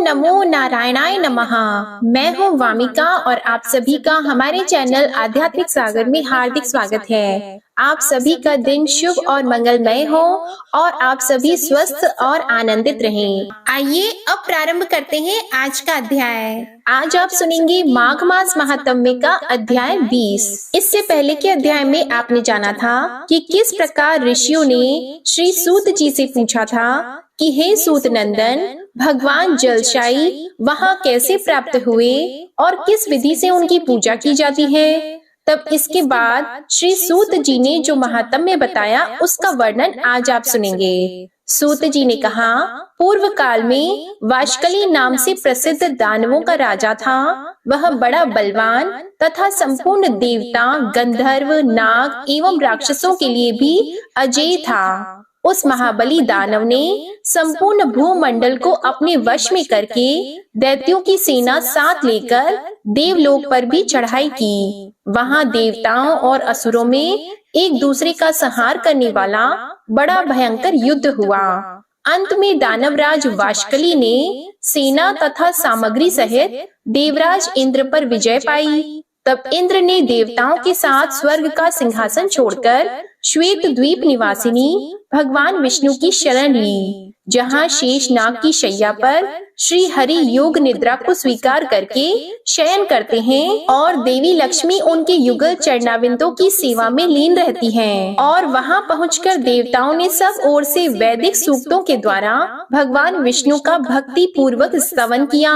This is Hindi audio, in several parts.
नमो नारायणाय नमः। मैं हूँ वामिका और आप सभी का हमारे चैनल आध्यात्मिक सागर में हार्दिक स्वागत है। आप सभी का दिन शुभ और मंगलमय हो और आप सभी स्वस्थ और आनंदित रहें। आइए अब प्रारंभ करते हैं आज का अध्याय। आज आप सुनेंगे माघ मास महात्म्य का अध्याय 20। इससे पहले के अध्याय में आपने जाना था कि किस प्रकार ऋषियों ने श्री सूत जी से पूछा था कि हे सूत नंदन, भगवान जलशायी वहाँ कैसे प्राप्त हुए और किस विधि से उनकी पूजा की जाती है। तब इसके बाद श्री सूत जी ने जो महात्म्य बताया उसका वर्णन आज आप सुनेंगे। सूत जी ने कहा, पूर्व काल में वाशकली नाम से प्रसिद्ध दानवों का राजा था। वह बड़ा बलवान तथा संपूर्ण देवता, गंधर्व, नाग एवं राक्षसों के लिए भी अजेय था। उस महाबली दानव ने संपूर्ण भूमंडल को अपने वश में करके दैत्यों की सेना साथ लेकर देवलोक पर भी चढ़ाई की। वहां देवताओं और असुरों में एक दूसरे का संहार करने वाला बड़ा भयंकर युद्ध हुआ। अंत में दानवराज वाशकली ने सेना तथा सामग्री सहित देवराज इंद्र पर विजय पाई। तब इंद्र ने देवताओं के साथ स्वर्ग का सिंहासन छोड़कर श्वेत द्वीप निवासिनी भगवान विष्णु की शरण ली, जहाँ शेष नाग की शैया पर श्री हरि योग निद्रा को स्वीकार करके शयन करते हैं और देवी लक्ष्मी उनके युगल चरणाविंदों की सेवा में लीन रहती हैं। और वहाँ पहुंचकर देवताओं ने सब ओर से वैदिक सूक्तों के द्वारा भगवान विष्णु का भक्ति पूर्वक स्तवन किया।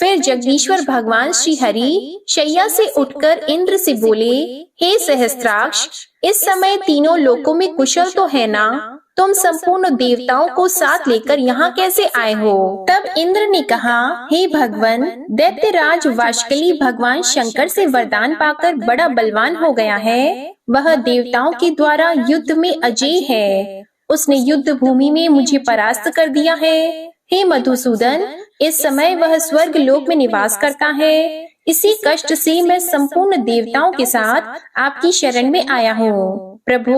फिर जगदीश्वर भगवान श्री हरि शैया से उठकर इंद्र से बोले, हे सहस्त्राक्ष, इस समय तीनों लोकों में कुशल तो है ना? तुम संपूर्ण देवताओं को साथ लेकर यहाँ कैसे आए हो? तब इंद्र ने कहा, हे भगवान, दैत्यराज वाशकली भगवान शंकर से वरदान पाकर बड़ा बलवान हो गया है। वह देवताओं के द्वारा युद्ध में अजेय है। उसने युद्ध भूमि में मुझे परास्त कर दिया है। हे मधुसूदन, इस समय वह स्वर्ग लोक में निवास करता है। इसी कष्ट से मैं संपूर्ण देवताओं के साथ आपकी शरण में आया हूँ। प्रभु,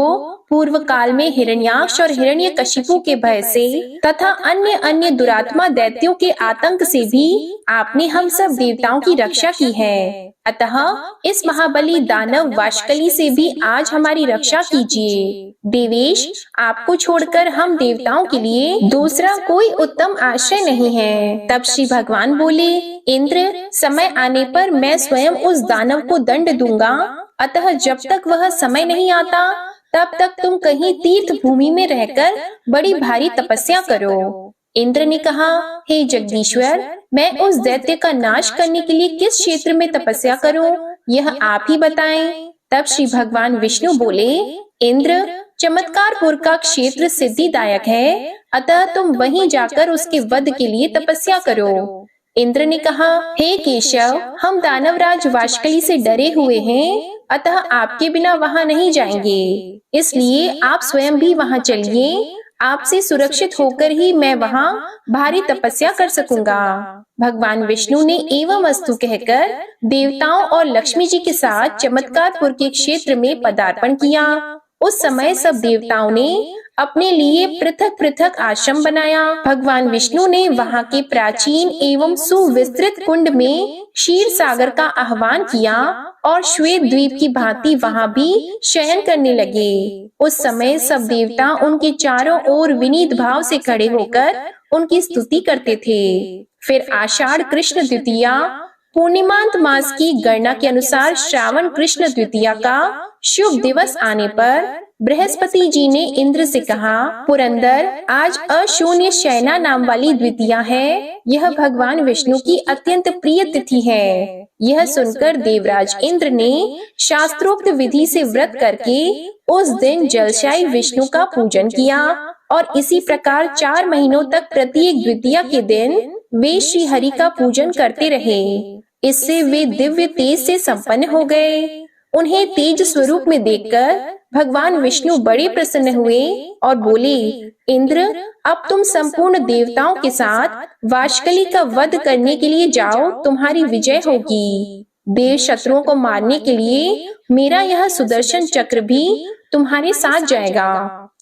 पूर्व काल में हिरण्याक्ष और हिरण्यकशिपु के भय से तथा अन्य अन्य दुरात्मा दैत्यों के आतंक से भी आपने हम सब देवताओं की रक्षा की है। अतः इस महाबली दानव वाशकली से भी आज हमारी रक्षा कीजिए। देवेश, आपको छोड़कर हम देवताओं के लिए दूसरा कोई उत्तम आश्रय नहीं है। तब श्री भगवान बोले, इंद्र, समय आने पर मैं स्वयं उस दानव को दंड दूंगा। अतः जब तक वह समय नहीं आता तब तक तुम कहीं तीर्थ भूमि में रहकर बड़ी भारी तपस्या करो। इंद्र ने कहा, हे जगदीश्वर, मैं उस दैत्य का नाश करने के लिए किस क्षेत्र में तपस्या करूं, यह आप ही बताएं। तब श्री भगवान विष्णु बोले, इंद्र, चमत्कारपुर का क्षेत्र सिद्धिदायक है, अतः तुम वहीं जाकर उसके वध के लिए तपस्या करो। इंद्र ने कहा, हे केशव, हम दानवराज वाशकली से डरे हुए हैं, अतः आपके बिना वहां नहीं जाएंगे। इसलिए आप स्वयं भी वहां चलिए। आपसे सुरक्षित होकर ही मैं वहां भारी तपस्या कर सकूंगा। भगवान विष्णु ने एवं अस्तु कहकर देवताओं और लक्ष्मी जी के साथ चमत्कारपुर के क्षेत्र में पदार्पण किया। उस समय सब देवताओं ने अपने लिए पृथक पृथक आश्रम बनाया। भगवान विष्णु ने वहां के प्राचीन एवं सुविस्तृत कुंड में क्षीर सागर का आह्वान किया और श्वेत द्वीप की भांति वहां भी शयन करने लगे। उस समय सब देवता उनके चारों ओर विनीत भाव से खड़े होकर उनकी स्तुति करते थे। फिर आषाढ़ कृष्ण द्वितीया, पूर्णिमांत मास की गणना के अनुसार श्रावण कृष्ण द्वितीया का शुभ दिवस आने पर बृहस्पति जी ने इंद्र से कहा, पुरंदर, आज अशून्य शयना नाम वाली द्वितीया है। यह भगवान विष्णु की अत्यंत प्रिय तिथि है। यह सुनकर देवराज इंद्र ने शास्त्रोक्त विधि से व्रत करके उस दिन जलशायी विष्णु का पूजन किया और इसी प्रकार 4 महीनों तक प्रत्येक द्वितीया के दिन वे श्री हरि का पूजन करते रहे। इससे वे दिव्य तेज से संपन्न हो गए। उन्हें तेज स्वरूप में देखकर भगवान विष्णु बड़े प्रसन्न हुए और बोले, इंद्र, अब तुम संपूर्ण देवताओं के साथ वाशकली का वध करने के लिए जाओ, तुम्हारी विजय होगी। देव शत्रुओं को मारने के लिए मेरा यह सुदर्शन चक्र भी तुम्हारे साथ जाएगा।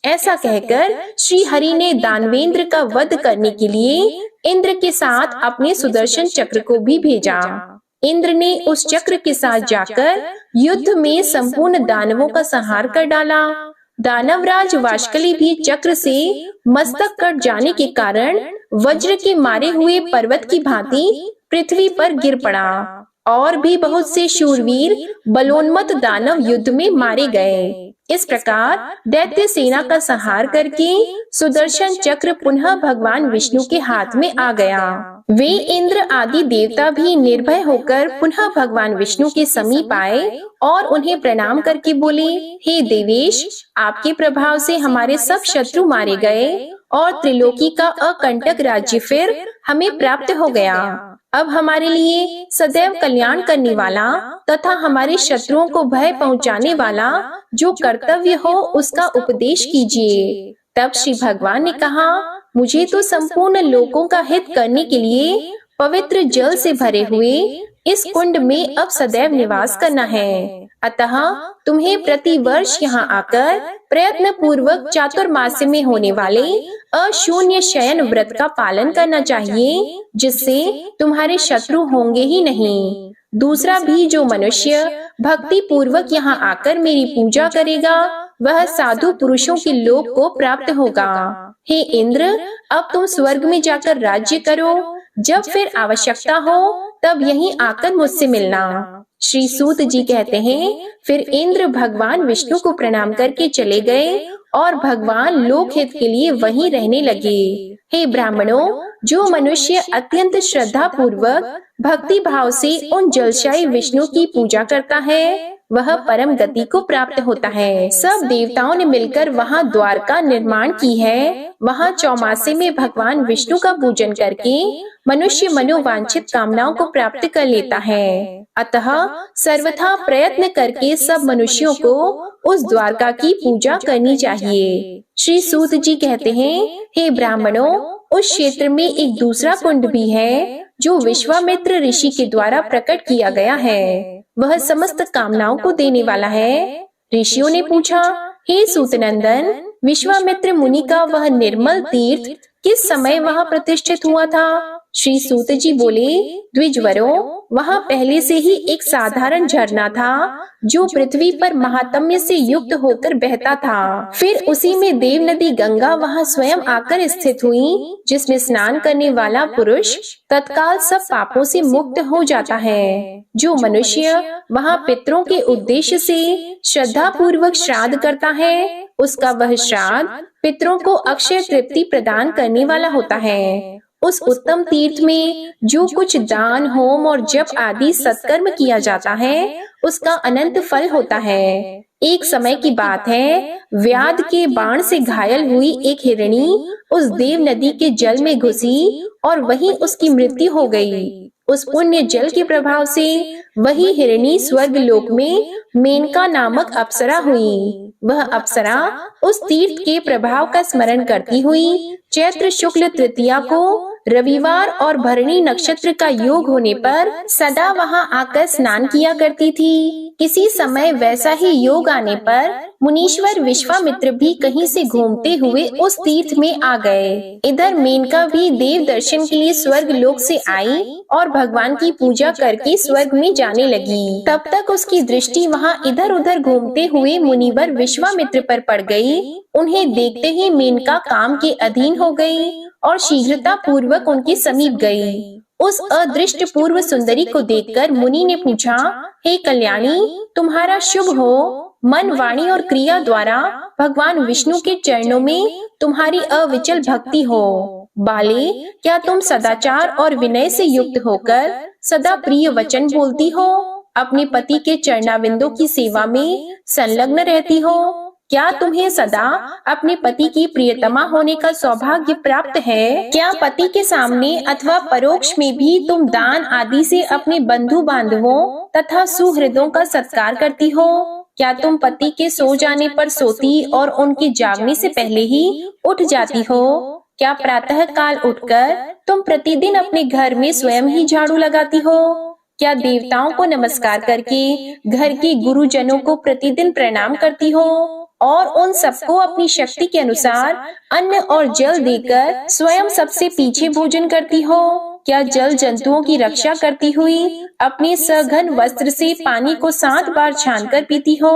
ऐसा कहकर श्री हरि ने दानवेंद्र का वध करने के लिए इंद्र के साथ अपने सुदर्शन चक्र को भी भेजा। इंद्र ने उस चक्र के साथ जाकर युद्ध में संपूर्ण दानवों का संहार कर डाला। दानवराज वाष्कली भी चक्र से मस्तक कट जाने के कारण वज्र के मारे हुए पर्वत की भांति पृथ्वी पर गिर पड़ा और भी बहुत से शूरवीर बलोन्मत्त दानव युद्ध में मारे गए। इस प्रकार दैत्य सेना का संहार करके सुदर्शन चक्र पुनः भगवान विष्णु के हाथ में आ गया। वे इंद्र आदि देवता भी निर्भय होकर पुनः भगवान विष्णु के समीप आए और उन्हें प्रणाम करके बोले, हे देवेश, आपके प्रभाव से हमारे सब शत्रु मारे गए और त्रिलोकी का अकंटक राज्य फिर हमें प्राप्त हो गया। अब हमारे लिए सदैव कल्याण करने वाला तथा हमारे शत्रुओं को भय पहुंचाने वाला जो कर्तव्य हो उसका उपदेश कीजिए। तब श्री भगवान ने कहा, मुझे तो संपूर्ण लोगों का हित करने के लिए पवित्र जल से भरे हुए इस कुंड में अब सदैव निवास करना है। अतः तुम्हें प्रति वर्ष यहाँ आकर प्रयत्न पूर्वक चातुर्मास्य में होने वाले अशून्य शयन व्रत का पालन करना चाहिए, जिससे तुम्हारे शत्रु होंगे ही नहीं। दूसरा भी जो मनुष्य भक्ति पूर्वक यहाँ आकर मेरी पूजा करेगा वह साधु पुरुषों के लोक को प्राप्त होगा। हे इंद्र, अब तुम स्वर्ग में जाकर राज्य करो। जब फिर आवश्यकता हो तब यहीं आकर मुझसे मिलना। श्री सूत जी कहते हैं, फिर इंद्र भगवान विष्णु को प्रणाम करके चले गए और भगवान लोकहित के लिए वहीं रहने लगे। हे ब्राह्मणों, जो मनुष्य अत्यंत श्रद्धा पूर्वक भक्ति भाव से उन जलशायी विष्णु की पूजा करता है वह परम गति को प्राप्त होता है। सब देवताओं ने मिलकर वहाँ द्वार का निर्माण की है। वहाँ चौमासे में भगवान विष्णु का पूजन करके मनुष्य मनोवांछित कामनाओं को प्राप्त कर लेता है। अतः सर्वथा प्रयत्न करके सब मनुष्यों को उस द्वारका की पूजा करनी चाहिए। श्री सूत जी कहते हैं, हे ब्राह्मणों, उस क्षेत्र में एक दूसरा कुंड भी है जो विश्वामित्र ऋषि के द्वारा प्रकट किया गया है। वह समस्त कामनाओं को देने वाला है। ऋषियों ने पूछा, हे सूतनंदन, विश्वामित्र मुनि का वह निर्मल तीर्थ किस समय वहाँ प्रतिष्ठित हुआ था? श्री सूत जी बोले, द्विजवरों, वहाँ पहले से ही एक साधारण झरना था जो पृथ्वी पर महात्म्य से युक्त होकर बहता था। फिर उसी में देव नदी गंगा वहाँ स्वयं आकर स्थित हुई, जिसमें स्नान करने वाला पुरुष तत्काल सब पापों से मुक्त हो जाता है। जो मनुष्य वहाँ पितरों के उद्देश्य से श्रद्धा पूर्वक श्राद्ध करता है उसका वह श्राद्ध पितरों को अक्षय तृप्ति प्रदान करने वाला होता है। उस उत्तम तीर्थ में जो कुछ दान, होम और जप आदि सत्कर्म किया जाता है उसका अनंत फल होता है। एक समय की बात है, व्याध के बाण से घायल हुई एक हिरणी उस देव नदी के जल में घुसी और वहीं उसकी मृत्यु हो गई। उस पुण्य जल के प्रभाव से वही हिरणी स्वर्ग लोक में मेनका नामक अप्सरा हुई। वह अप्सरा उस तीर्थ के प्रभाव का स्मरण करती हुई चैत्र शुक्ल तृतीया को रविवार और भरणी नक्षत्र का योग होने पर सदा वहां आकर स्नान किया करती थी। किसी समय वैसा ही योग आने पर मुनीश्वर विश्वामित्र भी कहीं से घूमते हुए उस तीर्थ में आ गए। इधर मेनका भी देव दर्शन के लिए स्वर्ग लोक से आई और भगवान की पूजा करके स्वर्ग में जाने लगी। तब तक उसकी दृष्टि वहाँ इधर उधर घूमते हुए मुनिवर विश्वामित्र पर पड़ गई। उन्हें देखते ही मेनका काम के अधीन हो गई और शीघ्रता पूर्वक उनके समीप गई। उस अदृष्ट पूर्व सुंदरी को देखकर मुनि ने पूछा, हे कल्याणी, तुम्हारा शुभ हो। मन, वाणी और क्रिया द्वारा भगवान विष्णु के चरणों में तुम्हारी अविचल भक्ति हो। बाले, क्या तुम सदाचार और विनय से युक्त होकर सदा प्रिय वचन बोलती हो? अपने पति के चरणाविंदों की सेवा में संलग्न रहती हो? क्या तुम्हें सदा अपने पति की प्रियतमा होने का सौभाग्य प्राप्त है? क्या पति के सामने अथवा परोक्ष में भी तुम दान आदि से अपने बंधु बांधवों तथा सुहृदों का सत्कार करती हो? क्या तुम पति के सो जाने पर सोती और उनके जागने से पहले ही उठ जाती हो? क्या प्रातः काल उठकर तुम प्रतिदिन अपने घर में स्वयं ही झाड़ू लगाती हो? क्या देवताओं को नमस्कार करके घर के गुरुजनों को प्रतिदिन प्रणाम करती हो? और उन सबको अपनी शक्ति के अनुसार अन्न और जल देकर स्वयं सबसे पीछे भोजन करती हो? क्या जल जंतुओं की रक्षा करती हुई अपने सघन वस्त्र से पानी को 7 बार छानकर पीती हो?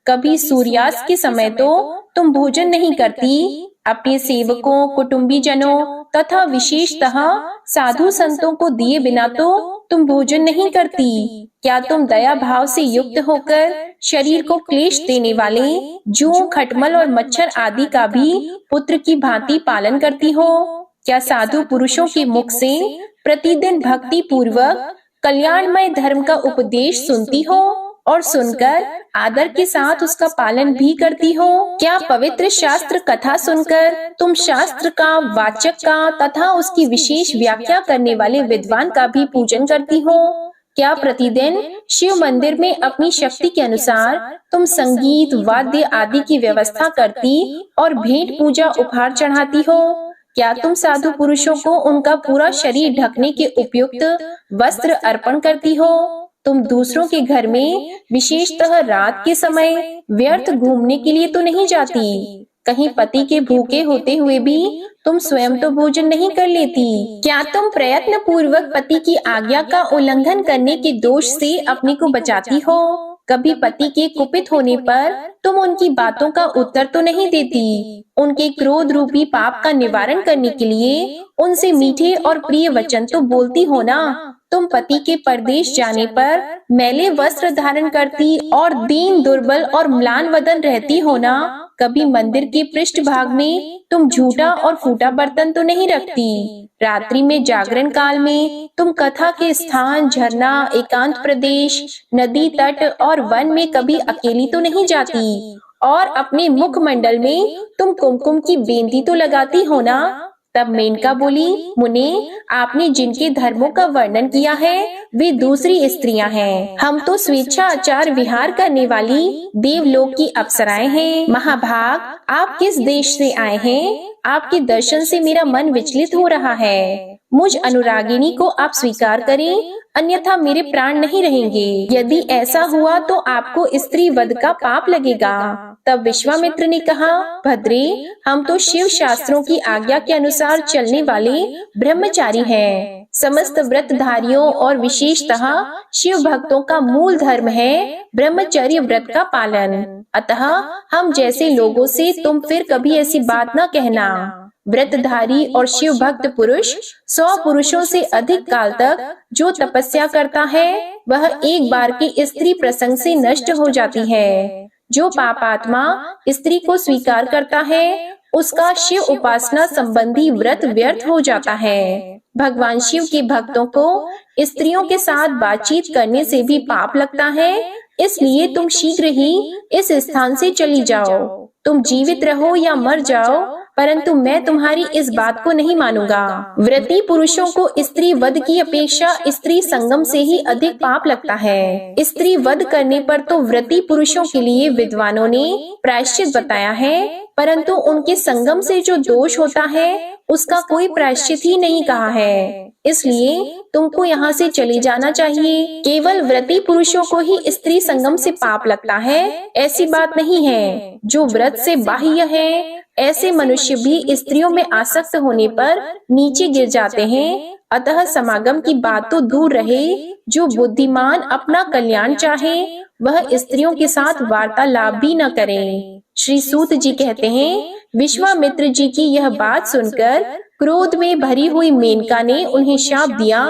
कभी सूर्यास्त के समय तो तुम भोजन नहीं करती, अपने सेवकों, कुटुंबीजनों तथा विशेषतः साधु संतों को दिए बिना तो तुम भोजन नहीं करती। क्या तुम दया भाव से युक्त होकर शरीर को क्लेश देने वाले जूं, खटमल और मच्छर आदि का भी पुत्र की भांति पालन करती हो? क्या साधु पुरुषों के मुख से प्रतिदिन भक्ति पूर्वक कल्याणमय धर्म का उपदेश सुनती हो और सुनकर आदर के साथ उसका पालन भी करती हो? क्या पवित्र शास्त्र कथा सुनकर तुम शास्त्र का, वाचक का तथा उसकी विशेष व्याख्या करने वाले विद्वान का भी पूजन करती हो? क्या प्रतिदिन शिव मंदिर में अपनी शक्ति के अनुसार तुम संगीत, वाद्य आदि की व्यवस्था करती और भेंट पूजा उपहार चढ़ाती हो? क्या तुम साधु पुरुषों को उनका पूरा शरीर ढकने के उपयुक्त वस्त्र अर्पण करती हो? तुम दूसरों के घर में विशेषतः रात के समय व्यर्थ घूमने के लिए तो नहीं जाती? कहीं पति के भूखे होते हुए भी तुम स्वयं तो भोजन नहीं कर लेती? क्या तुम प्रयत्न पूर्वक पति की आज्ञा का उल्लंघन करने के दोष से अपने को बचाती हो? कभी पति के कुपित होने पर तुम उनकी बातों का उत्तर तो नहीं देती? उनके क्रोध रूपी पाप का निवारण करने के लिए उनसे मीठे और प्रिय वचन तो बोलती हो ना? तुम पति के परदेश जाने पर मैले वस्त्र धारण करती और दीन, दुर्बल और म्लान वदन रहती हो ना? कभी मंदिर के पृष्ठ भाग में तुम झूठा और फूटा बर्तन तो नहीं रखती? रात्रि में जागरण काल में तुम कथा के स्थान, झरना, एकांत प्रदेश, नदी तट और वन में कभी अकेली तो नहीं जाती? और अपने मुखमंडल में तुम कुमकुम की बेंदी तो लगाती हो ना? तब मेनका बोली, मुनि, आपने जिनके धर्मों का वर्णन किया है वे दूसरी स्त्रियां हैं। हम तो स्वेच्छा आचार विहार करने वाली देवलोक की अप्सराएं हैं। महाभाग, आप किस देश से आए हैं? आपके दर्शन से मेरा मन विचलित हो रहा है। मुझ अनुरागिनी को आप स्वीकार करें, अन्यथा मेरे प्राण नहीं रहेंगे। यदि ऐसा हुआ तो आपको स्त्री वध का पाप लगेगा। तब विश्वामित्र ने कहा, भद्रे, हम तो शिव शास्त्रों की आज्ञा के अनुसार चलने वाले ब्रह्मचारी हैं। समस्त व्रतधारियों और विशेषतः शिव भक्तों का मूल धर्म है ब्रह्मचर्य व्रत का पालन। अतः हम जैसे लोगों से तुम फिर कभी ऐसी बात न कहना। व्रतधारी और शिव भक्त पुरुष 100 पुरुषों से अधिक काल तक जो तपस्या करता है वह एक बार के स्त्री प्रसंग से नष्ट हो जाती है। जो पापात्मा स्त्री को स्वीकार करता है उसका शिव उपासना संबंधी व्रत व्यर्थ हो जाता है। भगवान शिव के भक्तों को स्त्रियों के साथ बातचीत करने से भी पाप लगता है, इसलिए तुम शीघ्र ही इस स्थान से चली जाओ। तुम जीवित रहो या मर जाओ, परंतु मैं तुम्हारी इस बात को नहीं मानूंगा। व्रती पुरुषों को स्त्री वध की अपेक्षा स्त्री संगम से ही अधिक पाप लगता है। स्त्री वध करने पर तो व्रती पुरुषों के लिए विद्वानों ने प्रायश्चित बताया है, परंतु उनके संगम से जो दोष होता है उसका कोई प्रायश्चित ही नहीं कहा है। इसलिए तुमको यहाँ से चले जाना चाहिए। केवल व्रती पुरुषों को ही स्त्री संगम से पाप लगता है ऐसी बात नहीं है। जो व्रत से बाह्य है ऐसे मनुष्य भी स्त्रियों में आसक्त होने पर नीचे गिर जाते हैं। अतः समागम की बात तो दूर रहे। जो बुद्धिमान अपना कल्याण चाहे वह स्त्रियों के साथ वार्तालाप भी न करे। श्री सूत जी कहते हैं, विश्वामित्र जी की यह बात सुनकर क्रोध में भरी हुई मेनका ने उन्हें शाप दिया,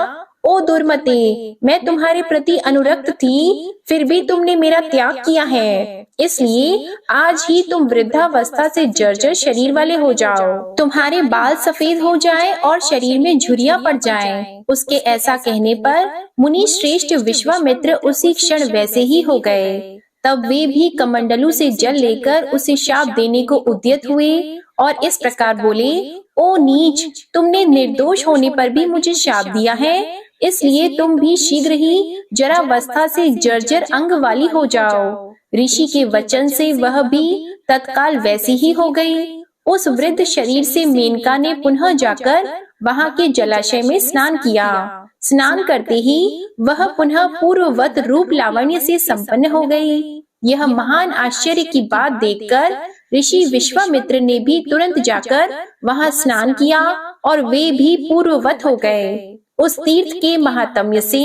ओ दुर्मते, मैं तुम्हारे प्रति अनुरक्त थी, फिर भी तुमने मेरा त्याग किया है। इसलिए आज ही तुम वृद्धावस्था से जर्जर शरीर वाले हो जाओ। तुम्हारे बाल सफेद हो जाएं और शरीर में झुर्रियां पड़ जाएं। उसके ऐसा कहने पर मुनि श्रेष्ठ विश्वामित्र उसी क्षण वैसे ही हो गए। तब वे भी कमंडलू से जल लेकर उसे शाप देने को उद्यत हुए और इस प्रकार बोले, ओ नीच, तुमने निर्दोष होने पर भी मुझे शाप दिया है, इसलिए तुम भी शीघ्र ही जरावस्था से जर्जर अंग वाली हो जाओ। ऋषि के वचन से वह भी तत्काल वैसी ही हो गई। उस वृद्ध शरीर से मेनका ने पुनः जाकर वहां के जलाशय में स्नान किया। स्नान करते ही वह पुनः पूर्ववत रूप लावण्य से संपन्न हो गई। यह महान आश्चर्य की बात देखकर ऋषि विश्वामित्र ने भी तुरंत जाकर वहां स्नान किया और वे भी पूर्ववत हो गए। उस तीर्थ के महात्म्य से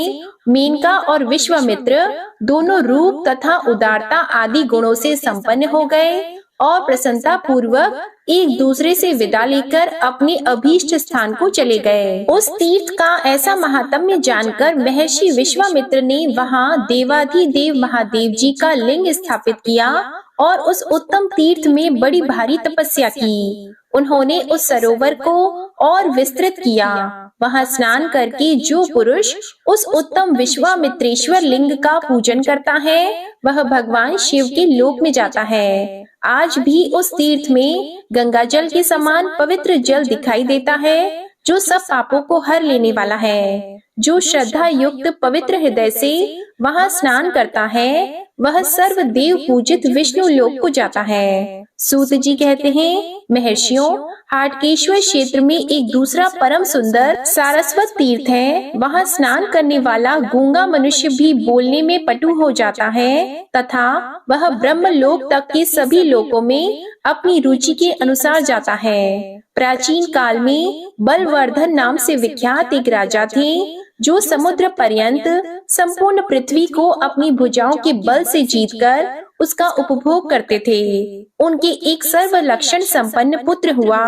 मेनका और विश्वामित्र दोनों रूप तथा उदारता आदि गुणों से संपन्न हो गए और प्रसन्नता पूर्वक एक दूसरे से विदा लेकर अपने अभीष्ट स्थान को चले गए। उस तीर्थ का ऐसा महात्म्य जानकर महर्षि विश्वामित्र ने वहां देवाधिदेव महादेव जी का लिंग स्थापित किया और उस उत्तम तीर्थ में बड़ी भारी तपस्या की। उन्होंने उस सरोवर को और विस्तृत किया। वहां स्नान करके जो पुरुष उस उत्तम विश्वामित्रेश्वर लिंग का पूजन करता है वह भगवान शिव के लोक में जाता है। आज भी उस तीर्थ में गंगा जल के समान पवित्र जल दिखाई देता है जो सब पापों को हर लेने वाला है। जो श्रद्धा युक्त पवित्र हृदय से वहां स्नान करता है वह सर्व देव पूजित विष्णु लोक को जाता है। सूत जी कहते हैं, महर्षियों, हाटकेश्वर क्षेत्र में एक दूसरा परम सुंदर सारस्वत तीर्थ है। वहां स्नान करने वाला गूंगा मनुष्य भी बोलने में पटु हो जाता है तथा वह ब्रह्म लोक तक के सभी लोकों में अपनी रुचि के अनुसार जाता है। प्राचीन काल में बलवर्धन नाम से विख्यात एक राजा थे जो समुद्र पर्यंत संपूर्ण पृथ्वी को अपनी भुजाओं के बल से जीतकर उसका उपभोग करते थे। उनके एक सर्व लक्षण संपन्न पुत्र हुआ।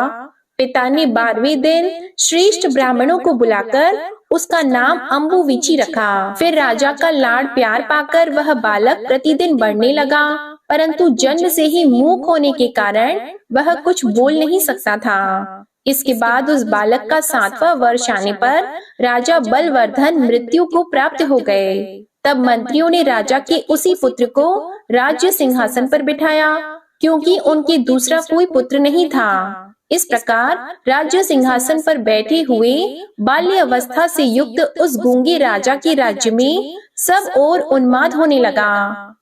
पिता ने 12वें दिन श्रेष्ठ ब्राह्मणों को बुलाकर उसका नाम अम्बुविची रखा। फिर राजा का लाड प्यार पाकर वह बालक प्रतिदिन बढ़ने लगा, परंतु जन्म से ही मूक होने के कारण वह कुछ बोल नहीं सकता था। इसके बाद उस बालक का 7वां वर्ष आने पर राजा बलवर्धन मृत्यु को प्राप्त हो गए। तब मंत्रियों ने राजा के उसी पुत्र को राज्य सिंहासन पर बिठाया, क्योंकि उनके दूसरा कोई पुत्र नहीं था। इस प्रकार राज्य सिंहासन पर बैठे हुए बाल्य अवस्था से युक्त उस गूंगे राजा के राज्य में सब ओर उन्माद होने लगा।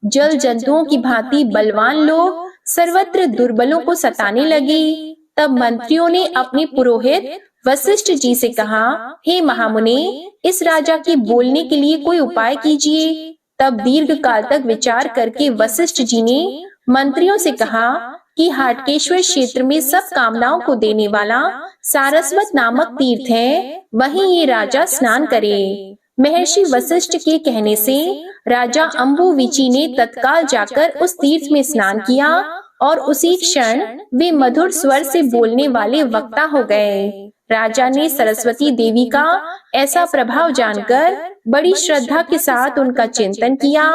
जल जंतुओं की भांति बलवान लोग सर्वत्र दुर्बलों को सताने लगे। तब मंत्रियों ने अपने पुरोहित वशिष्ठ जी से कहा, हे महामुनि, इस राजा के बोलने के लिए कोई उपाय कीजिए। तब दीर्घ काल तक विचार करके वशिष्ठ जी ने मंत्रियों से कहा कि हाटकेश्वर क्षेत्र में सब कामनाओं को देने वाला सारस्वत नामक तीर्थ है, वहीं ये राजा स्नान करे। महर्षि वशिष्ठ के कहने से राजा अम्बुविची ने तत्काल जाकर उस तीर्थ में स्नान किया और उसी क्षण वे मधुर स्वर से बोलने वाले वक्ता हो गए। राजा ने सरस्वती देवी का ऐसा प्रभाव जानकर बड़ी श्रद्धा के साथ उनका चिंतन किया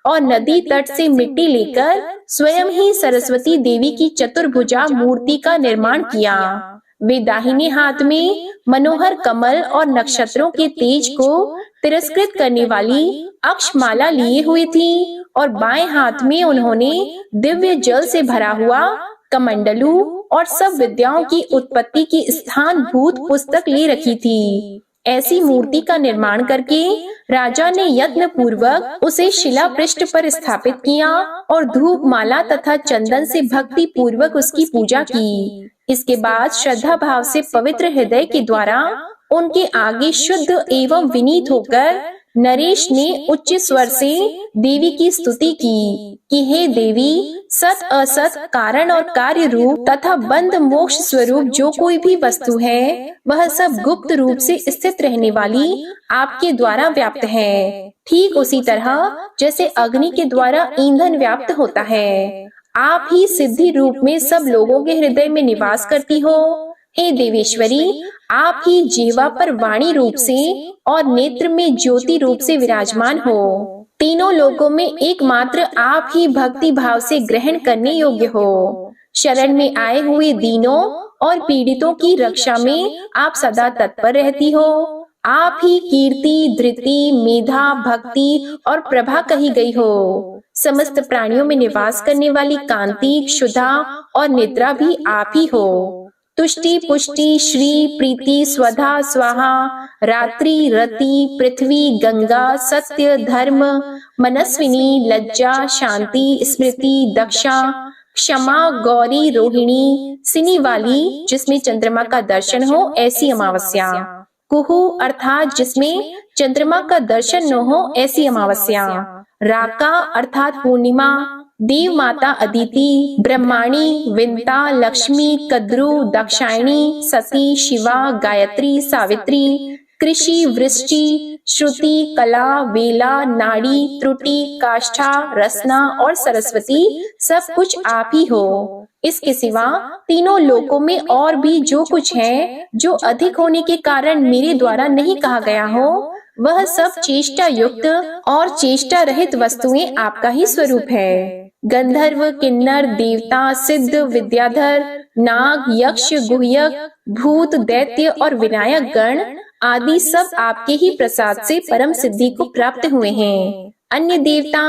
और नदी तट से मिट्टी लेकर स्वयं ही सरस्वती देवी की चतुर्भुजा मूर्ति का निर्माण किया। वे दाहिने हाथ में मनोहर कमल और नक्षत्रों के तेज को तिरस्कृत करने वाली अक्षमाला लिए हुई थी और बाएं हाथ में उन्होंने दिव्य जल से भरा हुआ कमंडलू और सब विद्याओं की उत्पत्ति की स्थानभूत पुस्तक ले रखी थी। ऐसी मूर्ति का निर्माण करके राजा ने यत्न पूर्वक उसे शिला पृष्ठ पर स्थापित किया और धूप माला तथा चंदन से भक्ति पूर्वक उसकी पूजा की। इसके बाद श्रद्धा भाव से पवित्र हृदय के द्वारा उनके आगे शुद्ध एवं विनीत होकर नरेश ने उच्च स्वर से देवी की स्तुति की कि हे देवी, सत असत, कारण और कार्य रूप तथा बंध मोक्ष स्वरूप जो कोई भी वस्तु है वह सब गुप्त रूप से स्थित रहने वाली आपके द्वारा व्याप्त है। ठीक उसी तरह जैसे अग्नि के द्वारा ईंधन व्याप्त होता है, आप ही सिद्धि रूप में सब लोगों के हृदय में निवास करती हो। हे देवेश्वरी, आप ही जीवा पर वाणी रूप से और नेत्र में ज्योति रूप से विराजमान हो। तीनों लोकों में एकमात्र आप ही भक्ति भाव से ग्रहण करने योग्य हो। शरण में आए हुए दीनों और पीड़ितों की रक्षा में आप सदा तत्पर रहती हो। आप ही कीर्ति, धृति, मेधा, भक्ति और प्रभा कही गई हो। समस्त प्राणियों में निवास करने वाली कांति, क्षुधा और निद्रा भी आप ही हो। तुष्टि, पुष्टि, श्री, प्रीति, स्वधा, स्वाहा, रात्रि, रति, पृथ्वी, गंगा, सत्य, धर्म, मनस्विनी, लज्जा, शांति, स्मृति, दक्षा, क्षमा, गौरी, रोहिणी, सिनी वाली जिसमें चंद्रमा का दर्शन हो ऐसी अमावस्या, कुहू अर्थात जिसमें चंद्रमा का दर्शन न हो ऐसी अमावस्या, राका अर्थात पूर्णिमा, देव माता अदिति, ब्रह्माणी, विंता, लक्ष्मी, कद्रु, दाक्षायणी, सती, शिवा, गायत्री, सावित्री, कृषि, वृष्टि, श्रुति, कला, वेला, नाड़ी, त्रुटि, काष्ठा, रसना और सरस्वती सब कुछ आप ही हो। इसके सिवा तीनों लोकों में और भी जो कुछ है, जो अधिक होने के कारण मेरे द्वारा नहीं कहा गया हो, वह सब चेष्टा युक्त और चेष्टा रहित वस्तुएं आपका ही स्वरूप है। गंधर्व, किन्नर, देवता, सिद्ध, विद्याधर, नाग, यक्ष, गुह्यक, भूत, दैत्य और विनायक गण आदि सब आपके ही प्रसाद से परम सिद्धि को प्राप्त हुए हैं। अन्य देवता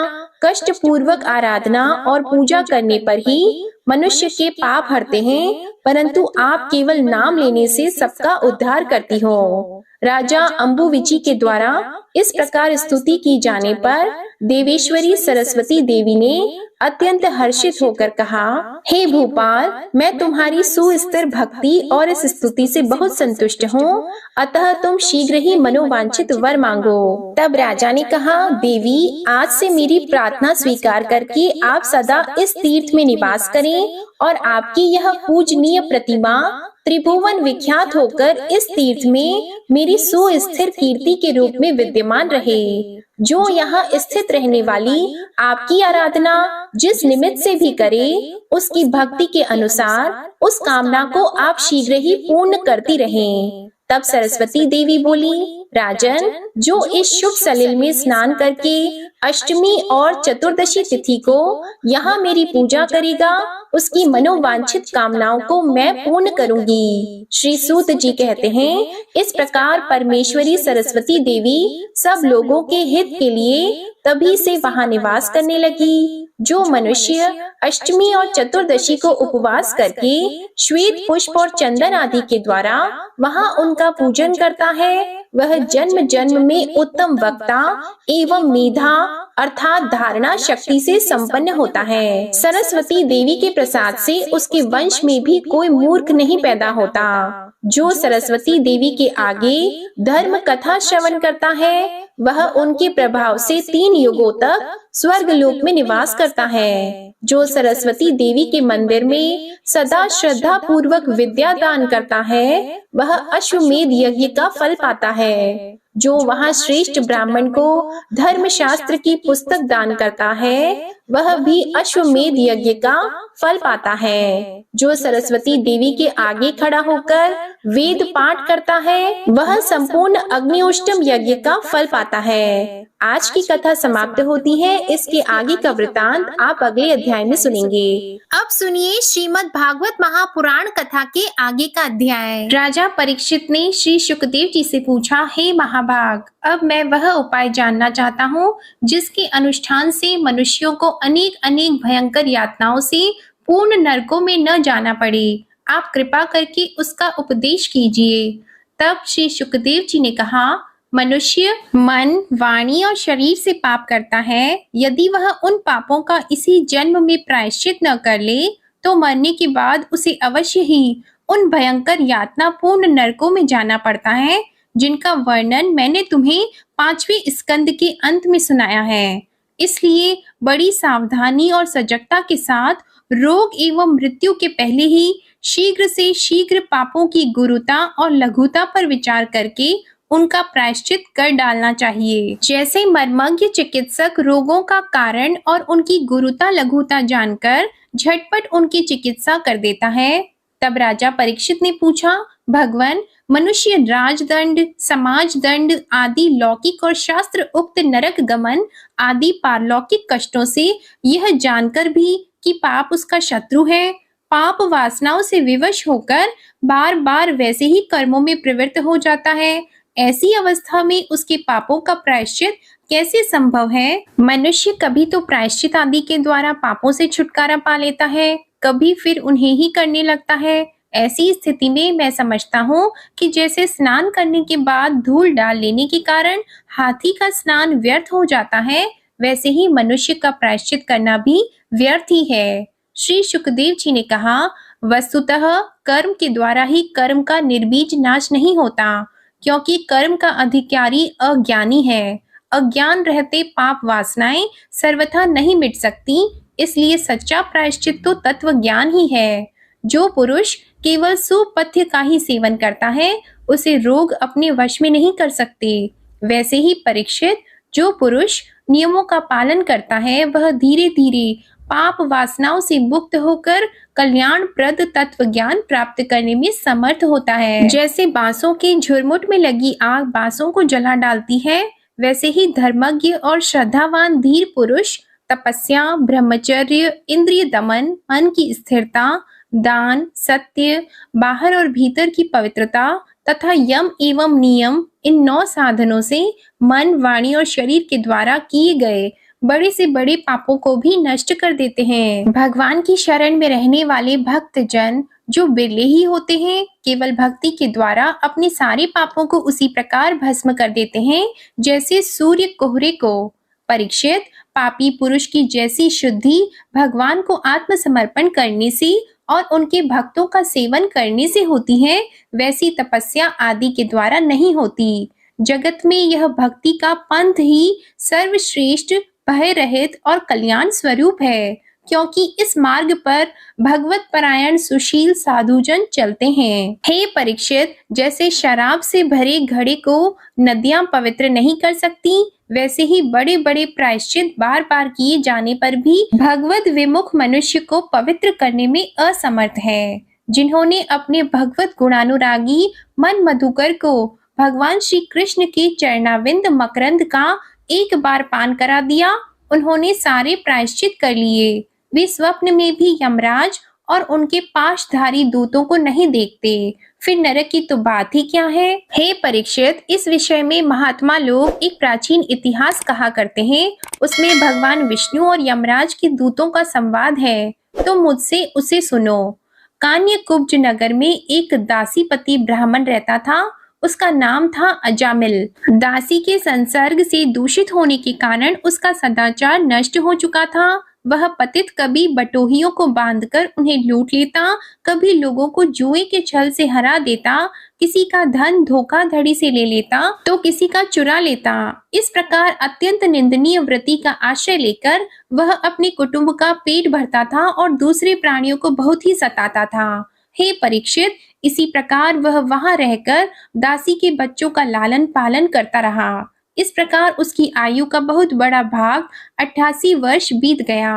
कष्ट पूर्वक आराधना और पूजा करने पर ही मनुष्य के पाप हरते हैं, परंतु आप केवल नाम लेने से सबका उद्धार करती हो। राजा अम्बुविची के द्वारा इस प्रकार स्तुति की जाने पर देवेश्वरी सरस्वती देवी ने अत्यंत हर्षित होकर कहा, हे भूपाल, मैं तुम्हारी सुस्थिर भक्ति और इस स्तुति से बहुत संतुष्ट हूँ, अतः तुम शीघ्र ही मनोवांछित वर मांगो। तब राजा ने कहा, देवी, आज से मेरी प्रार्थना स्वीकार करके आप सदा इस तीर्थ में निवास करें और आपकी यह पूजनीय प्रतिमा त्रिभुवन विख्यात होकर इस तीर्थ में मेरी सुस्थिर कीर्ति के रूप में विद्यमान रहे। जो यहाँ स्थित रहने वाली आपकी आराधना जिस निमित्त से भी करे, उसकी भक्ति के अनुसार उस कामना को आप शीघ्र ही पूर्ण करती रहें। तब सरस्वती देवी बोली, राजन, जो इस शुभ सलिल में स्नान करके अष्टमी और चतुर्दशी तिथि को यहाँ मेरी पूजा करेगा, उसकी मनोवांछित कामनाओं को मैं पूर्ण करूंगी। श्री सूत जी कहते हैं, इस प्रकार परमेश्वरी सरस्वती देवी सब लोगों के हित के लिए तभी से वहाँ निवास करने लगी। जो मनुष्य अष्टमी और चतुर्दशी को उपवास करके श्वेत पुष्प और चंदन आदि के द्वारा वहाँ उनका पूजन करता है, वह जन्म जन्म में उत्तम वक्ता एवं मेधा अर्थात धारणा शक्ति से संपन्न होता है। सरस्वती देवी के प्रसाद से उसके वंश में भी कोई मूर्ख नहीं पैदा होता। जो सरस्वती देवी के आगे धर्म कथा श्रवण करता है, वह उनके प्रभाव से 3 युगों तक स्वर्ग लोक में निवास करता है। जो सरस्वती देवी के मंदिर में सदा श्रद्धा पूर्वक विद्या दान करता है, वह अश्वमेध यज्ञ का फल पाता है। जो वहाँ श्रेष्ठ ब्राह्मण को धर्म शास्त्र की पुस्तक दान करता है, वह भी अश्वमेध यज्ञ का फल पाता है। जो सरस्वती देवी के आगे खड़ा होकर वेद पाठ करता है, वह संपूर्ण अग्निष्टोम यज्ञ का फल पाता है। आज की कथा समाप्त होती है। इसके आगे का वृतांत आप अगले अध्याय में सुनेंगे। अब सुनिए श्रीमद् भागवत महापुराण कथा के आगे का अध्याय। राजा परीक्षित ने श्री शुकदेव जी से पूछा, हे महाभाग, अब मैं वह उपाय जानना चाहता हूँ जिसके अनुष्ठान से मनुष्यों को अनेक अनेक भयंकर यातनाओं से पूर्ण नरकों में न जाना पड़े। आप कृपा करके उसका उपदेश कीजिए। तब श्री शुकदेव जी ने कहा, मनुष्य मन, वाणी और शरीर से पाप करता है। यदि वह उन पापों का इसी जन्म में प्रायश्चित न कर ले, तो मरने के बाद उसे अवश्य ही उन भयंकर यातना पूर्ण नरकों में जाना पड़ता है, जिनका वर्णन मैंने तुम्हें 5वें स्कंद के अंत में सुनाया है। इसलिए बड़ी सावधानी और सजगता के साथ रोग एवं मृत्यु के पहले ही शीघ्र से शीघ्र पापों की गुरुता और लघुता पर विचार करके उनका प्रायश्चित कर डालना चाहिए। जैसे मर्मज्ञ चिकित्सक रोगों का कारण और उनकी गुरुता लघुता जानकर झटपट उनकी चिकित्सा कर देता है। तब राजा परीक्षित ने पूछा, भगवान, मनुष्य राजदंड, समाज दंड आदि लौकिक और शास्त्र उक्त नरक गमन आदि पारलौकिक कष्टों से यह जानकर भी कि पाप उसका शत्रु है, पाप वासनाओं से विवश होकर बार बार वैसे ही कर्मों में प्रवृत्त हो जाता है। ऐसी अवस्था में उसके पापों का प्रायश्चित कैसे संभव है? मनुष्य कभी तो प्रायश्चित आदि के द्वारा पापों से छुटकारा पा लेता है, कभी फिर उन्हें ही करने लगता है। ऐसी स्थिति में मैं समझता हूँ कि जैसे स्नान करने के बाद धूल डाल लेने के कारण हाथी का स्नान व्यर्थ हो जाता है, वैसे ही मनुष्य का प्रायश्चित करना भी व्यर्थ ही है। श्री शुकदेव जी ने कहा, वस्तुतः कर्म के द्वारा ही कर्म का निर्बीज नाश नहीं होता, क्योंकि कर्म का अधिकारी अज्ञानी है। अज्ञान रहते पाप वासनाएं सर्वथा नहीं मिट सकती, इसलिए सच्चा प्रायश्चित तो तत्व ज्ञान ही है। जो पुरुष केवल सुपथ्य का ही सेवन करता है, उसे रोग अपने वश में नहीं कर सकते। वैसे ही परीक्षित, जो पुरुष नियमों का पालन करता है, वह धीरे धीरे पाप वासनाओं से मुक्त होकर कल्याणप्रद तत्व ज्ञान प्राप्त करने में समर्थ होता है। जैसे बांसों के झुरमुट में लगी आग बांसों को जला डालती है, वैसे ही धर्मज्ञ और श्रद्धावान धीर पुरुष तपस्या, ब्रह्मचर्य, इंद्रिय दमन, मन की स्थिरता, दान, सत्य, बाहर और भीतर की पवित्रता तथा यम एवं नियम, इन 9 साधनों से मन, वाणी और शरीर के द्वारा किए गए बड़े से बड़े पापों को भी नष्ट कर देते हैं। भगवान की शरण में रहने वाले भक्त जन जो बिरले ही होते हैं, केवल भक्ति के द्वारा अपने सारे पापों को उसी प्रकार भस्म कर देते हैं जैसे सूर्य कोहरे को। परीक्षित, पापी पुरुष की जैसी शुद्धि भगवान को आत्मसमर्पण करने से और उनके भक्तों का सेवन करने से होती है, वैसी तपस्या आदि के द्वारा नहीं होती। जगत में यह भक्ति का पंथ ही सर्वश्रेष्ठ, भय रहित और कल्याण स्वरूप है, क्योंकि इस मार्ग पर भगवत परायण सुशील साधुजन चलते हैं। हे परीक्षित, जैसे शराब से भरे घड़े को नदियां पवित्र नहीं कर सकती, वैसे ही बड़े बड़े प्रायश्चित बार बार किए जाने पर भी भगवत विमुख मनुष्य को पवित्र करने में असमर्थ है। जिन्होंने अपने भगवत गुणानुरागी मन मधुकर को भगवान श्री कृष्ण के चरणाविंद मकरंद का एक बार पान करा दिया, उन्होंने सारे प्रायश्चित कर लिए। वे स्वप्न में भी यमराज और उनके पाशधारी दूतों को नहीं देखते, फिर नरक की तो बात ही क्या है। हे परीक्षित, इस विषय में महात्मा लोग एक प्राचीन इतिहास कहा करते हैं। उसमें भगवान विष्णु और यमराज के दूतों का संवाद है, तो मुझसे उसे सुनो। कान्यकुब्ज नगर में एक दासीपति ब्राह्मण रहता था। उसका नाम था अजामिल। दासी के संसर्ग से दूषित होने के कारण उसका सदाचार नष्ट हो चुका था। वह पतित कभी बटोहियों को बांधकर उन्हें लूट लेता, कभी लोगों को जुए के छल से हरा देता, किसी का धन धोखाधड़ी से ले लेता तो किसी का चुरा लेता। इस प्रकार अत्यंत निंदनीय वृत्ति का आश्रय लेकर वह अपने कुटुंब का पेट भरता था और दूसरे प्राणियों को बहुत ही सताता था। हे परीक्षित, इसी प्रकार वह वहां रहकर दासी के बच्चों का लालन पालन करता रहा। इस प्रकार उसकी आयु का बहुत बड़ा भाग 88 वर्ष बीत गया।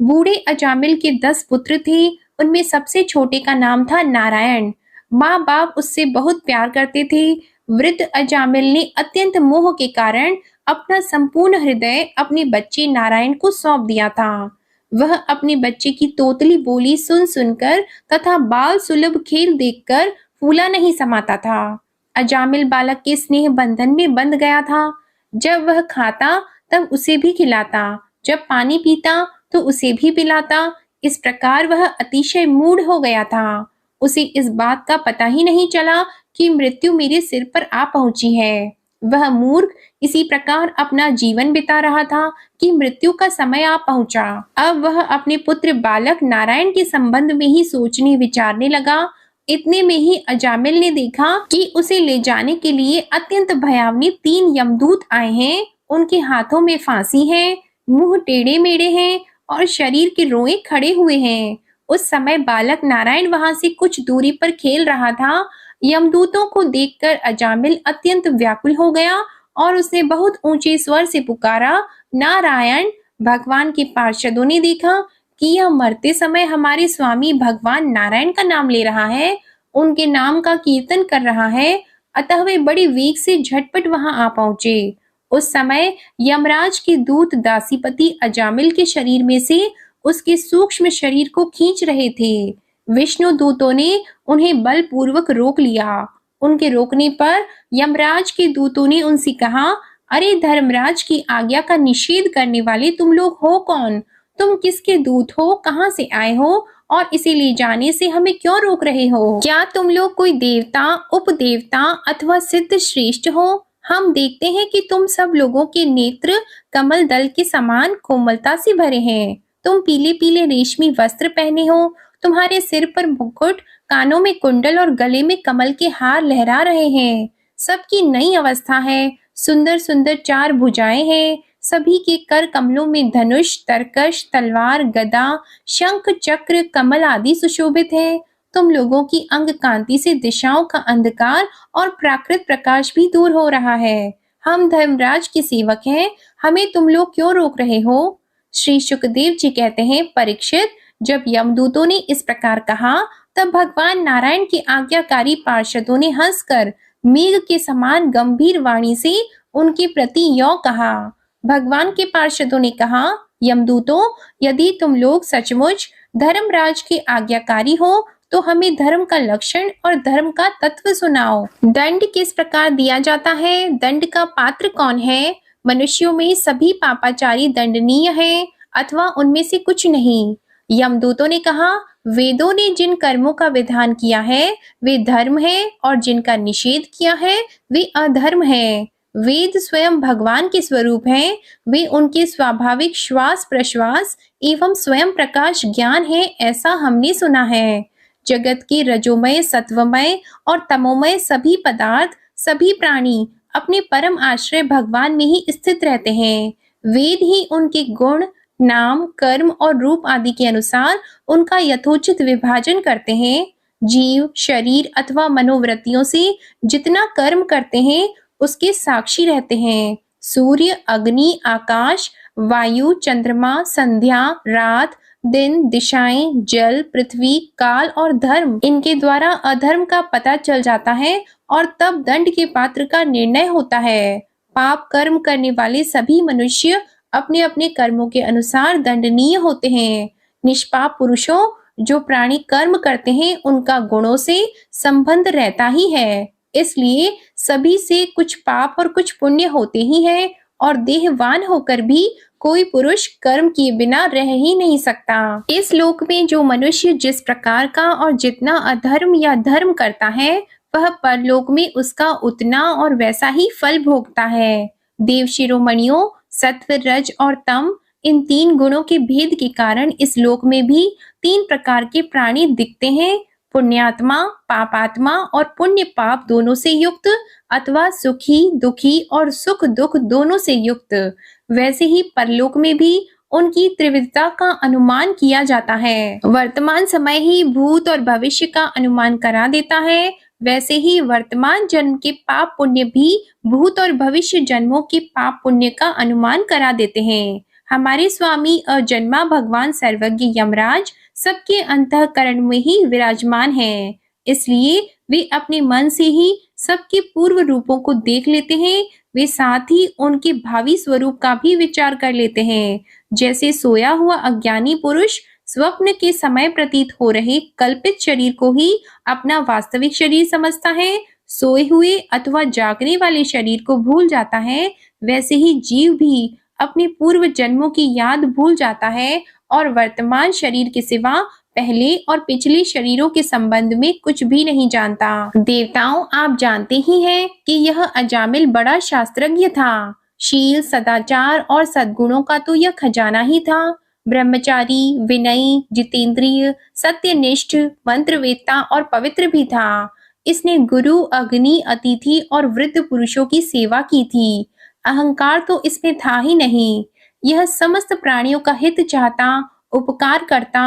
बूढ़े अजामिल के 10 पुत्र थे। उनमें सबसे छोटे का नाम था नारायण। माँ बाप उससे बहुत प्यार करते थे। वृद्ध अजामिल ने अत्यंत मोह के कारण अपना संपूर्ण हृदय अपने बच्चे नारायण को सौंप दिया था। वह अपने बच्चे की तोतली बोली सुन सुनकर तथा बाल सुलभ खेल देखकर फूला नहीं समाता था। अजामिल बालक के स्नेह बंधन में बंध गया था। जब वह खाता तब उसे भी खिलाता, जब पानी पीता तो उसे भी पिलाता। इस प्रकार वह अतिशय मूढ़ हो गया था। उसे इस बात का पता ही नहीं चला कि मृत्यु मेरे सिर पर आ पहुंची है। वह मूर्ख इसी प्रकार अपना जीवन बिता रहा था कि मृत्यु का समय आ पहुंचा। अब वह अपने पुत्र बालक नारायण के संबंध में ही सोचने विचारने लगा। इतने में ही अजामिल ने देखा कि उसे ले जाने के लिए अत्यंत भयावनी 3 यमदूत आए हैं। उनके हाथों में फांसी है, मुंह टेढ़े मेढ़े हैं और शरीर के रोए खड़े हुए हैं। उस समय बालक नारायण वहां से कुछ दूरी पर खेल रहा था। यमदूतों को देखकर अजामिल अत्यंत व्याकुल हो गया और उसने बहुत ऊंचे स्वर से पुकारा, नारायण। भगवान के पार्षदों ने देखा कि यह मरते समय हमारे स्वामी भगवान नारायण का नाम ले रहा है, उनके नाम का कीर्तन कर रहा है, अतः वे बड़े वेग से झटपट वहां आ पहुंचे। उस समय यमराज के दूत दासीपति अजामिल के शरीर में से उसके सूक्ष्म शरीर को खींच रहे थे। विष्णु दूतों ने उन्हें बलपूर्वक रोक लिया। उनके रोकने पर यमराज के दूतों ने उनसे कहा, अरे धर्मराज की आज्ञा का निषेध करने वाले तुम लोग हो कौन? तुम किसके दूत हो? कहां से आए हो? और इसे ले जाने से हमें क्यों रोक रहे हो? क्या तुम लोग कोई देवता, उपदेवता अथवा सिद्ध श्रेष्ठ हो? हम देखते हैं कि तुम सब लोगों के नेत्र कमल दल के समान कोमलता से भरे हैं। तुम पीले पीले रेशमी वस्त्र पहने हो, तुम्हारे सिर पर मुकुट, कानों में कुंडल और गले में कमल के हार लहरा रहे हैं। सबकी नई अवस्था है, सुंदर सुंदर 4 भुजाएं हैं, सभी के कर कमलों में धनुष, तरकश, तलवार, गदा, शंख, चक्र, कमल आदि सुशोभित है। तुम लोगों की अंग कांति से दिशाओं का अंधकार और प्राकृत प्रकाश भी दूर हो रहा है। हम धर्मराज के सेवक हैं, हमें तुम लोग क्यों रोक रहे हो? श्री सुखदेव जी कहते हैं, परीक्षित, जब यमदूतों ने इस प्रकार कहा तब भगवान नारायण के आज्ञाकारी पार्षदों ने हंसकर मेघ के समान गंभीर वाणी से उनके प्रति यों कहा। भगवान के पार्षदों ने कहा, यमदूतों, यदि तुम लोग सचमुच धर्मराज के आज्ञाकारी हो तो हमें धर्म का लक्षण और धर्म का तत्व सुनाओ। दंड किस प्रकार दिया जाता है? दंड का पात्र कौन है? मनुष्यों में सभी पापाचारी दंडनीय हैं अथवा उनमें से कुछ नहीं? यमदूतों ने कहा, वेदों ने जिन कर्मों का विधान किया है वे धर्म है और जिनका निषेध किया है वे अधर्म है। वेद स्वयं भगवान के स्वरूप हैं, वे उनके स्वाभाविक श्वास प्रश्वास एवं स्वयं प्रकाश ज्ञान है, ऐसा हमने सुना है। जगत के रजोमय, सत्वमय और तमोमय सभी पदार्थ, सभी प्राणी अपने परम आश्रय भगवान में ही स्थित रहते हैं। वेद ही उनके गुण, नाम, कर्म और रूप आदि के अनुसार उनका यथोचित विभाजन करते हैं। जीव शरीर अथवा मनोवृत्तियों से जितना कर्म करते हैं उसके साक्षी रहते हैं। सूर्य, अग्नि, आकाश, वायु, चंद्रमा, संध्या, रात, दिन, दिशाएं, जल, पृथ्वी, काल और धर्म, इनके द्वारा अधर्म का पता चल जाता है और तब दंड के पात्र का निर्णय होता है। पाप कर्म करने वाले सभी मनुष्य अपने अपने कर्मों के अनुसार दंडनीय होते हैं। निष्पाप पुरुषों, जो प्राणी कर्म करते हैं उनका गुणों से संबंध रहता ही है, इसलिए सभी से कुछ पाप और कुछ पुण्य होते ही हैं और देहवान होकर भी कोई पुरुष कर्म किए बिना रह ही नहीं सकता। इस लोक में जो मनुष्य जिस प्रकार का और जितना अधर्म या धर्म करता है वह परलोक में उसका उतना और वैसा ही फल भोगता है। देव शिरोमणियों, सत्व, रज और तम, इन तीन गुणों के भेद के कारण इस लोक में भी तीन प्रकार के प्राणी दिखते हैं, पुण्यात्मा, पापात्मा और पुण्य पाप दोनों से युक्त अथवा सुखी दुखी और सुख दुख दोनों से युक्त। वैसे ही परलोक में भी उनकी त्रिविधता का अनुमान किया जाता है। वर्तमान समय ही भूत और भविष्य का अनुमान करा देता है, वैसे ही वर्तमान जन्म के पाप पुण्य भी भूत और भविष्य जन्मों के पाप पुण्य का अनुमान करा देते हैं। हमारे स्वामी अजन्मा भगवान सर्वज्ञ यमराज सबके अंतःकरण में ही विराजमान हैं, इसलिए वे अपने मन से ही सबके पूर्व रूपों को देख लेते हैं। वे साथ ही उनके भावी स्वरूप का भी विचार कर लेते हैं। जैसे सोया हुआ अज्ञानी पुरुष स्वप्न के समय प्रतीत हो रहे कल्पित शरीर को ही अपना वास्तविक शरीर समझता है, सोए हुए अथवा जागने वाले शरीर को भूल जाता है, वैसे ही जीव भी अपने पूर्व जन्मों की याद भूल जाता है और वर्तमान शरीर के सिवा पहले और पिछले शरीरों के संबंध में कुछ भी नहीं जानता। देवताओं, आप जानते ही हैं कि यह अजामिल बड़ा शास्त्रज्ञ था। शील, सदाचार और सद्गुणों का तो यह खजाना ही था। ब्रह्मचारी, विनयी, जितेंद्रिय, सत्यनिष्ठ, मंत्रवेत्ता और पवित्र भी था। इसने गुरु, अग्नि, अतिथि और वृद्ध पुरुषों की सेवा की थी। अहंकार तो इसमें था ही नहीं। यह समस्त प्राणियों का हित चाहता, उपकार करता,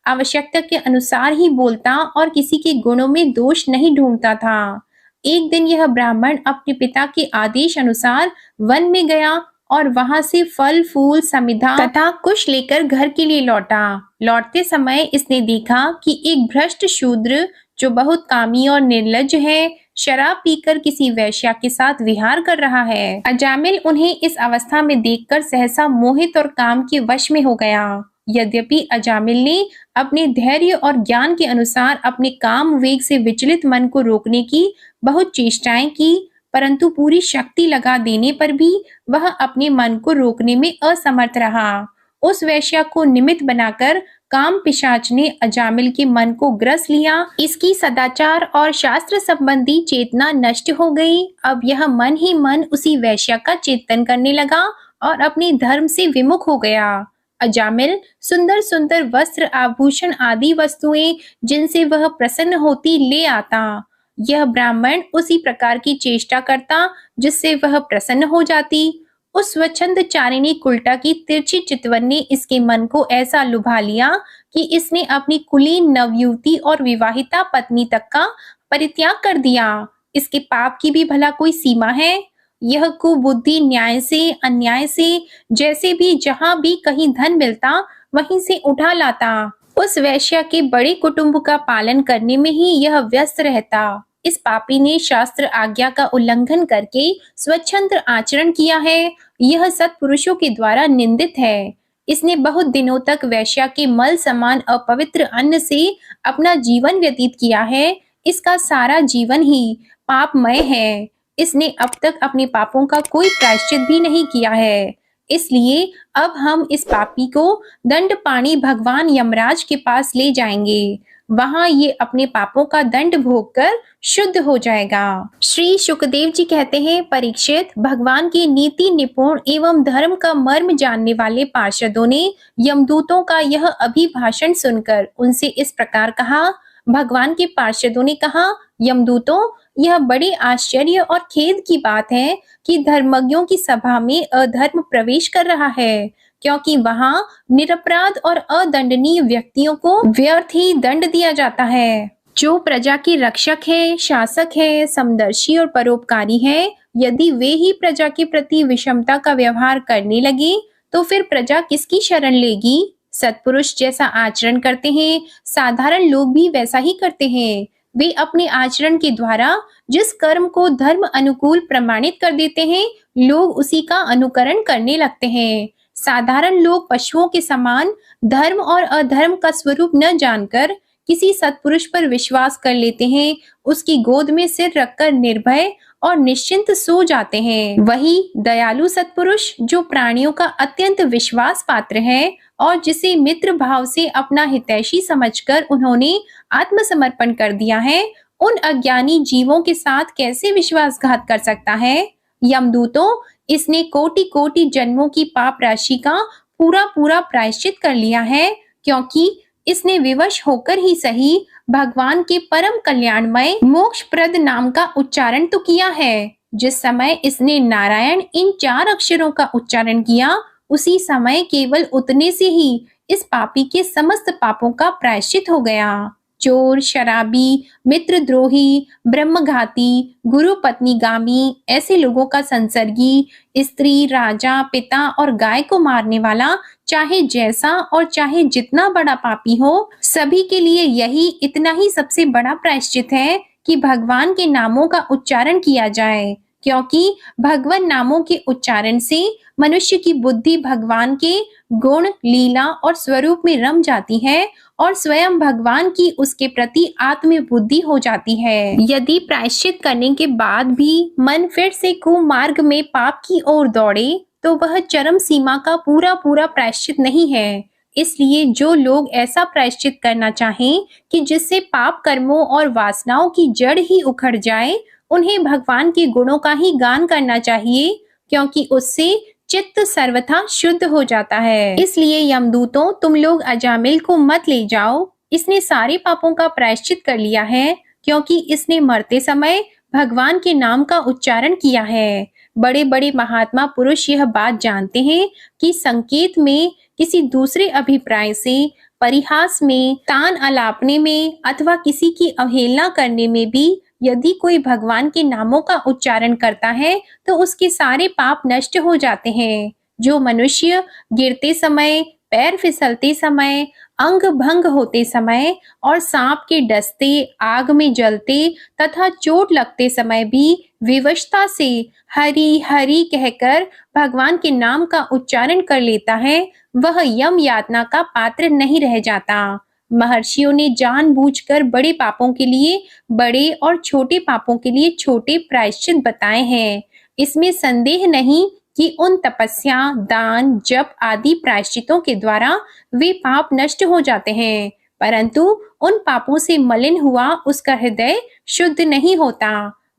आवश्यकता के अनुसार ही बोलता और किसी के गुणों में दोष नहीं ढूंढता था। एक दिन यह ब्राह्मण अपने पिता के आदेश अनुसार वन में गया और वहां से फल फूल समिधा तथा कुश लेकर घर के लिए लौटा। लौटते समय इसने देखा कि एक भ्रष्ट शूद्र जो बहुत कामी और निर्लज्ज है, शराब पीकर किसी वैश्या के साथ विहार कर रहा है। अजामिल उन्हें इस अवस्था में देखकर सहसा मोहित और काम के वश में हो गया। यद्यपि अजामिल ने अपने धैर्य और ज्ञान के अनुसार अपने काम वेग से विचलित मन को रोकने की बहुत चेष्टाएं की, परंतु पूरी शक्ति लगा देने पर भी वह अपने मन को रोकने में असमर्थ रहा। उस वैश्या को निमित्त बनाकर काम पिशाच ने अजामिल के मन को ग्रस लिया। इसकी सदाचार और शास्त्र संबंधी चेतना नष्ट हो गई। अब यह मन ही मन उसी वैश्या का चिंतन करने लगा और अपने धर्म से विमुख हो गया। अजामिल सुंदर सुंदर वस्त्र, आभूषण आदि वस्तुएं जिनसे वह प्रसन्न होती ले आता। यह ब्राह्मण उसी प्रकार की चेष्टा करता जिससे वह प्रसन्न हो जाती। उस स्वच्छंद चारिणी कुल्टा की तिरछी चितवन ने इसके मन को ऐसा लुभा लिया कि इसने अपनी कुलीन नवयुवती और विवाहिता पत्नी तक का परित्याग कर दिया। इसके पाप की भी भला कोई सीमा है? यह कुबुद्धि न्याय से अन्याय से जैसे भी जहां भी कहीं धन मिलता वहीं से उठा लाता। उस वैश्या के बड़े कुटुंब का पालन करने में ही यह व्यस्त रहता। इस पापी ने शास्त्र आज्ञा का उल्लंघन करके स्वच्छंद आचरण किया है। यह सत्पुरुषों के द्वारा निंदित है। इसने बहुत दिनों तक वैश्या के मल समान अपवित्र अन्न से अपना जीवन व्यतीत किया है। इसका सारा जीवन ही पापमय है। इसने अब तक अपने पापों का कोई प्रायश्चित भी नहीं किया है। इसलिए अब हम इस पापी को दंड पाणी भगवान यमराज के पास ले जाएंगे। वहां ये अपने पापों का दंड भोग कर शुद्ध हो जाएगा। श्री सुखदेव जी कहते हैं, परीक्षित, भगवान के नीति निपुण एवं धर्म का मर्म जानने वाले पार्षदों ने यमदूतों का यह अभिभाषण सुनकर उनसे इस प्रकार कहा। भगवान के पार्षदों ने कहा, यमदूतों, यह बड़े आश्चर्य और खेद की बात है कि धर्मज्ञों की सभा में अधर्म प्रवेश कर रहा है, क्योंकि वहां निरपराध और अदंडनीय व्यक्तियों को व्यर्थ ही दंड दिया जाता है। जो प्रजा के रक्षक है, शासक है, समदर्शी और परोपकारी है, यदि वे ही प्रजा के प्रति विषमता का व्यवहार करने लगे तो फिर प्रजा किसकी शरण लेगी? सत्पुरुष जैसा आचरण करते हैं, साधारण लोग भी वैसा ही करते हैं। वे अपने आचरण के द्वारा जिस कर्म को धर्म अनुकूल प्रमाणित कर देते हैं, लोग उसी का अनुकरण करने लगते हैं। साधारण लोग पशुओं के समान धर्म और अधर्म का स्वरूप न जानकर किसी सत्पुरुष पर विश्वास कर लेते हैं, उसकी गोद में सिर रखकर निर्भय और निश्चिंत सो जाते हैं। वही दयालु सत्पुरुष जो प्राणियों का अत्यंत विश्वास पात्र है और जिसे मित्र भाव से अपना हितैषी समझकर उन्होंने आत्मसमर्पण कर दिया है, उन अज्ञानी जीवों के साथ कैसे विश्वासघात कर सकता है? यमदूतों, इसने कोटि कोटि जन्मों की पाप राशि का पूरा पूरा प्रायश्चित कर लिया है, क्योंकि इसने विवश होकर ही सही भगवान के परम कल्याणमय मोक्षप्रद नाम का उच्चारण तो किया है। जिस समय इसने नारायण इन 4 अक्षरों का उच्चारण किया, उसी समय केवल उतने से ही इस पापी के समस्त पापों का प्रायश्चित हो गया। चोर, शराबी, मित्रद्रोही, ब्रह्मघाती, गुरु पत्नीगामी, ऐसे लोगों का संसर्गी, स्त्री, राजा, पिता और गाय को मारने वाला, चाहे जैसा और चाहे जितना बड़ा पापी हो, सभी के लिए यही इतना ही सबसे बड़ा प्रायश्चित है कि भगवान के नामों का उच्चारण किया जाए, क्योंकि भगवान नामों के उच्चारण से मनुष्य की बुद्धि भगवान के गुण, लीला और स्वरूप में रम जाती है और स्वयं भगवान की उसके प्रति आत्म बुद्धि हो जाती है। यदि प्रायश्चित करने के बाद भी मन फिर से कुमार्ग में पाप की ओर दौड़े तो वह चरम सीमा का पूरा पूरा प्रायश्चित नहीं है। इसलिए जो लोग ऐसा प्रायश्चित करना चाहें कि जिससे पाप कर्मों और वासनाओं की जड़ ही उखड़ जाए, उन्हें भगवान के गुणों का ही गान करना चाहिए, क्योंकि उससे चित्त सर्वथा शुद्ध हो जाता है। इसलिए यमदूतों, तुम लोग अजामिल को मत ले जाओ। इसने सारे पापों का प्रायश्चित कर लिया है, क्योंकि इसने मरते समय भगवान के नाम का उच्चारण किया है। बड़े बड़े महात्मा पुरुष यह बात जानते हैं कि संकेत में, किसी दूसरे अभिप्राय से, परिहास में, तान अलापने में अथवा किसी की अवहेलना करने में भी यदि कोई भगवान के नामों का उच्चारण करता है तो उसके सारे पाप नष्ट हो जाते हैं। जो मनुष्य गिरते समय, पैर फिसलते समय, अंग भंग होते समय और सांप के डसते, आग में जलते तथा चोट लगते समय भी विवशता से हरि हरि कहकर भगवान के नाम का उच्चारण कर लेता है, वह यम यातना का पात्र नहीं रह जाता। महर्षियों ने जानबूझकर बड़े पापों के लिए बड़े और छोटे पापों के लिए छोटे प्रायश्चित बताए हैं। इसमें संदेह नहीं कि उन तपस्या, दान, जप आदि प्रायश्चितों के द्वारा वे पाप नष्ट हो जाते हैं, परंतु उन पापों से मलिन हुआ उसका हृदय शुद्ध नहीं होता।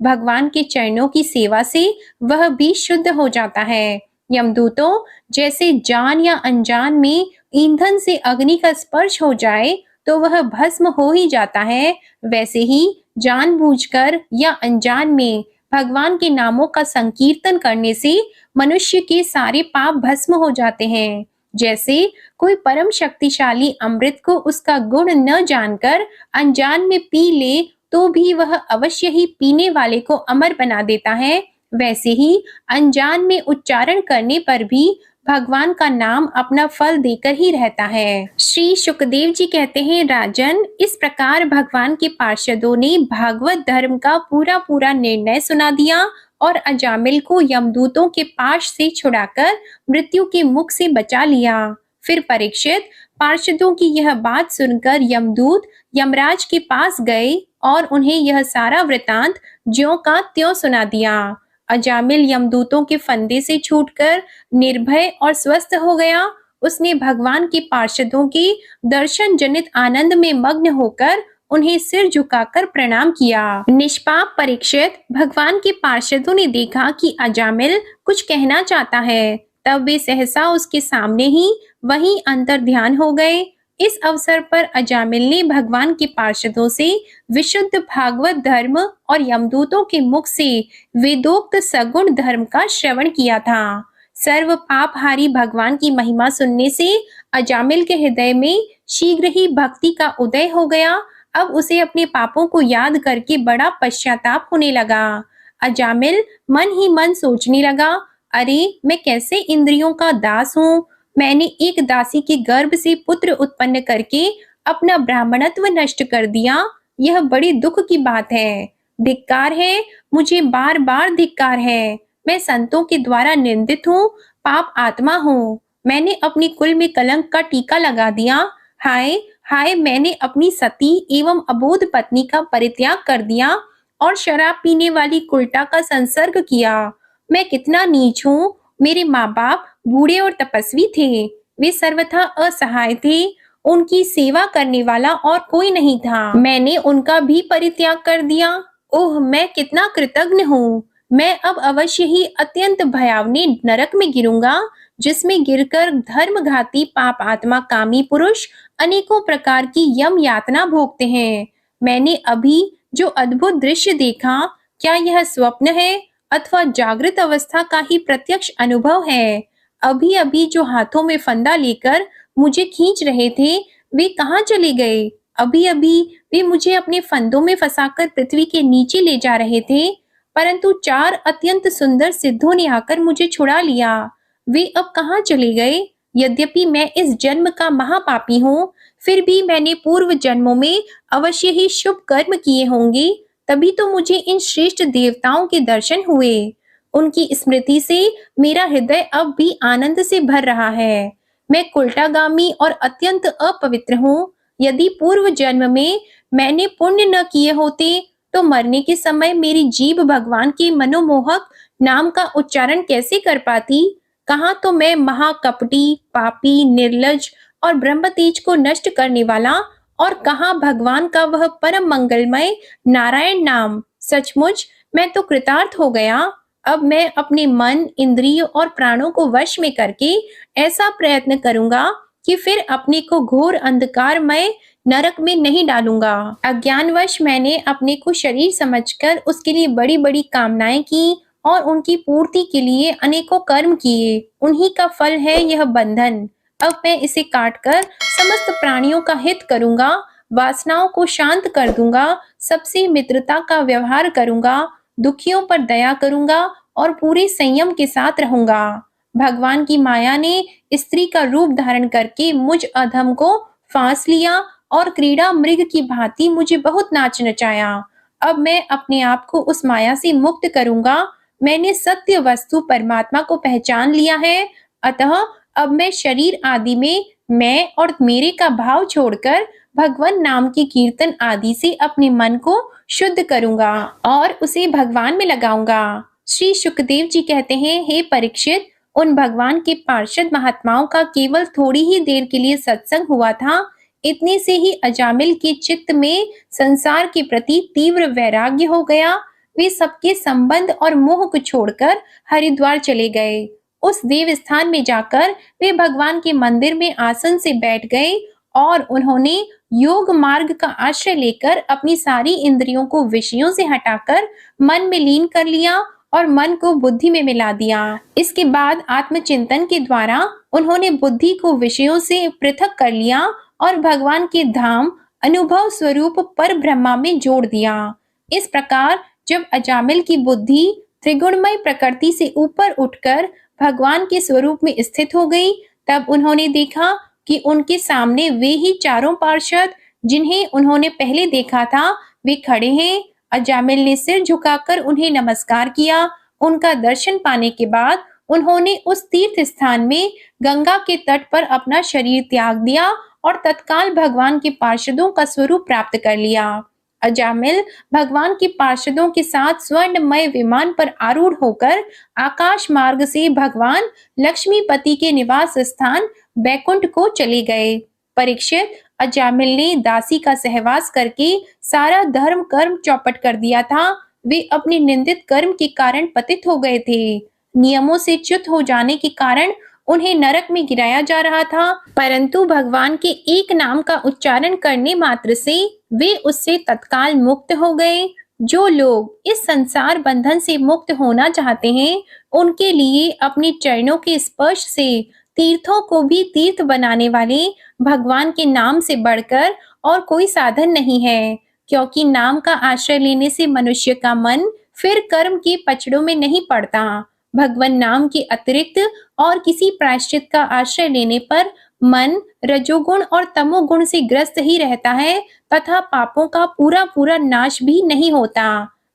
भगवान के चरणों की सेवा से वह भी शुद्ध हो जाता है। यमदूतों, जैसे जान या अनजान में ईंधन से अग्नि का स्पर्श हो जाए तो वह भस्म हो ही जाता है, वैसे ही जानबूझकर या अनजान में भगवान के नामों का संकीर्तन करने से मनुष्य के सारे पाप भस्म हो जाते हैं। जैसे कोई परम शक्तिशाली अमृत को उसका गुण न जानकर अनजान में पी ले तो भी वह अवश्य ही पीने वाले को अमर बना देता है, वैसे ही अनजान में उच्चारण करने पर भी भगवान का नाम अपना फल देकर ही रहता है। श्री शुकदेव जी कहते हैं, राजन, इस प्रकार भगवान के पार्षदों ने भागवत धर्म का पूरा पूरा निर्णय सुना दिया और अजामिल को यमदूतों के पाश से छुड़ाकर मृत्यु के मुख से बचा लिया। फिर परीक्षित पार्षदों की यह बात सुनकर यमदूत यमराज के पास गए और उन्हें यह सारा वृतांत ज्यों का त्यों सुना दिया। अजामिल यमदूतों के फंदे से छूटकर निर्भय और स्वस्थ हो गया। उसने भगवान के पार्षदों के दर्शन जनित आनंद में मग्न होकर उन्हें सिर झुकाकर प्रणाम किया। निष्पाप परीक्षित भगवान के पार्षदों ने देखा कि अजामिल कुछ कहना चाहता है, तब वे सहसा उसके सामने ही वहीं अंतर ध्यान हो गए। इस अवसर पर अजामिल ने भगवान के पार्षदों से विशुद्ध भागवत धर्म और यमदूतों के मुख से वेदोक्त सगुण धर्म का श्रवण किया था। सर्व पापहारी भगवान की महिमा सुनने से अजामिल के हृदय में शीघ्र ही भक्ति का उदय हो गया। अब उसे अपने पापों को याद करके बड़ा पश्चाताप होने लगा। अजामिल मन ही मन सोचने लगा, अरे मैं कैसे इंद्रियों का दास हूँ। मैंने एक दासी के गर्भ से पुत्र उत्पन्न करके अपना ब्राह्मणत्व नष्ट कर दिया। यह बड़ी दुख की बात है। धिक्कार है, मुझे बार बार धिक्कार है। मैं संतों के द्वारा निंदित हूँ, पाप आत्मा हूँ। मैंने अपने कुल में कलंक का टीका लगा दिया। हाय हाय, मैंने अपनी सती एवं अबोध पत्नी का परित्याग कर दिया और शराब पीने वाली कुलटा का संसर्ग किया। मैं कितना नीच हूँ। मेरे माँ बाप बूढ़े और तपस्वी थे। वे सर्वथा असहाय थे। उनकी सेवा करने वाला और कोई नहीं था। मैंने उनका भी परित्याग कर दिया। ओह, मैं कितना कृतज्ञ हूँ। मैं अब अवश्य ही अत्यंत भयावने नरक में गिरूंगा, जिसमें गिरकर धर्मघाती पाप आत्मा कामी पुरुष अनेकों प्रकार की यम यातना भोगते हैं। मैंने अभी जो अद्भुत दृश्य देखा, क्या यह स्वप्न है अथवा जागृत अवस्था का ही प्रत्यक्ष अनुभव है? अभी अभी जो हाथों में फंदा लेकर मुझे खींच रहे थे, वे कहाँ चले गए? अभी अभी वे मुझे अपने फंदों में फंसाकर पृथ्वी के नीचे ले जा रहे थे, परंतु 4 अत्यंत सुंदर सिद्धों ने आकर मुझे छुड़ा लिया। वे अब कहाँ चले गए? यद्यपि मैं इस जन्म का महापापी हूँ, फिर भी मैंने पूर्व जन्मों में अवश्य ही शुभ कर्म किए होंगे, तभी तो मुझे इन श्रेष्ठ देवताओं के दर्शन हुए। उनकी स्मृति से मेरा हृदय अब भी आनंद से भर रहा है। मैं कुलटागामी और अत्यंत अपवित्र हूँ। यदि पूर्व जन्म में मैंने पुण्य न किए होते तो मरने के समय मेरी जीभ भगवान के मनोमोहक नाम का उच्चारण कैसे कर पाती? कहाँ तो मैं महाकपटी, पापी, निर्लज और ब्रह्मतेज को नष्ट करने वाला, और कहाँ भगवान का वह परम मंगलमय नारायण नाम। सचमुच मैं तो कृतार्थ हो गया। अब मैं अपने मन, इंद्रिय और प्राणों को वश में करके ऐसा प्रयत्न करूंगा कि फिर अपने को घोर अंधकारमय नरक में नहीं डालूंगा। अज्ञानवश मैंने अपने को शरीर समझकर उसके लिए बड़ी बड़ी कामनाएं की और उनकी पूर्ति के लिए अनेकों कर्म किए। उन्हीं का फल है यह बंधन। अब मैं इसे काटकर समस्त प्राणियों का हित करूंगा, वासनाओं को शांत कर दूंगा, सबसे मित्रता का व्यवहार करूंगा, दुखियों पर दया करूंगा और पूरे संयम के साथ रहूंगा। भगवान की माया ने स्त्री का रूप धारण करके मुझ अधम को फांस लिया और क्रीड़ा मृग की भांति मुझे बहुत नाच नचाया। अब मैं अपने आप को उस माया से मुक्त करूंगा। मैंने सत्य वस्तु परमात्मा को पहचान लिया है, अतः अब मैं शरीर आदि में मैं और मेरे का भाव छोड़कर भगवान नाम के कीर्तन आदि से अपने मन को शुद्ध करूंगा और उसे भगवान में लगाऊंगा। श्री शुकदेव जी कहते हैं, हे परीक्षित, उन भगवान के पार्षद महात्माओं का केवल थोड़ी ही देर के लिए सत्संग हुआ था। इतने से ही अजामिल के चित्त में संसार के प्रति तीव्र वैराग्य हो गया। वे सबके संबंध और मोह को छोड़कर हरिद्वार चले गए। उस देव स्थान में जाकर वे भगवान के मंदिर में आसन से बैठ गए और उन्होंने योग मार्ग का आश्रय लेकर अपनी सारी इंद्रियों को विषयों से हटाकर मन में लीन कर लिया और मन को बुद्धि में मिला दिया। इसके बाद आत्मचिंतन के द्वारा उन्होंने बुद्धि को विषयों से पृथक कर लिया और भगवान के धाम अनुभव स्वरूप पर ब्रह्मा में जोड़ दिया। इस प्रकार जब अजामिल की बुद्धि त्रिगुणमय प्रकृति से ऊपर उठकर भगवान के स्वरूप में स्थित हो गई, तब उन्होंने देखा कि उनके सामने वे ही चारों पार्षद जिन्हें उन्होंने पहले देखा था वे खड़े हैं। अजामिल ने सिर झुकाकर उन्हें नमस्कार किया। उनका दर्शन पाने के बाद उन्होंने उस तीर्थ स्थान में गंगा के तट पर अपना शरीर त्याग दिया और तत्काल भगवान के पार्षदों का स्वरूप प्राप्त कर लिया। अजामिल भगवान के पार्षदों के साथ स्वर्णमय विमान पर आरूढ़ होकर आकाश मार्ग से भगवान लक्ष्मीपति के निवास स्थान बैकुंठ को चले गए। परीक्षित, अजामिल ने दासी का सहवास करके सारा धर्म कर्म चौपट कर दिया था। वे अपने निंदित कर्म के कारण पतित हो गए थे। नियमों से च्युत हो जाने के कारण उन्हें नरक में गिराया जा रहा था, परंतु भगवान के एक नाम का उच्चारण करने मात्र से वे उससे तत्काल मुक्त हो गए। जो लोग इस संसार बंधन से मुक्त होना चाहते हैं, उनके लिए अपने चरणों के स्पर्श से तीर्थों को भी तीर्थ बनाने वाले भगवान के नाम से बढ़कर और कोई साधन नहीं है, क्योंकि नाम का आश्रय लेने से मनुष्य का मन फिर कर्म के पचड़ों में नहीं पड़ता। भगवान नाम के अतिरिक्त और किसी प्रायश्चित का आश्रय लेने पर मन रजोगुण और तमोगुण से ग्रस्त ही रहता है तथा पापों का पूरा पूरा नाश भी नहीं होता।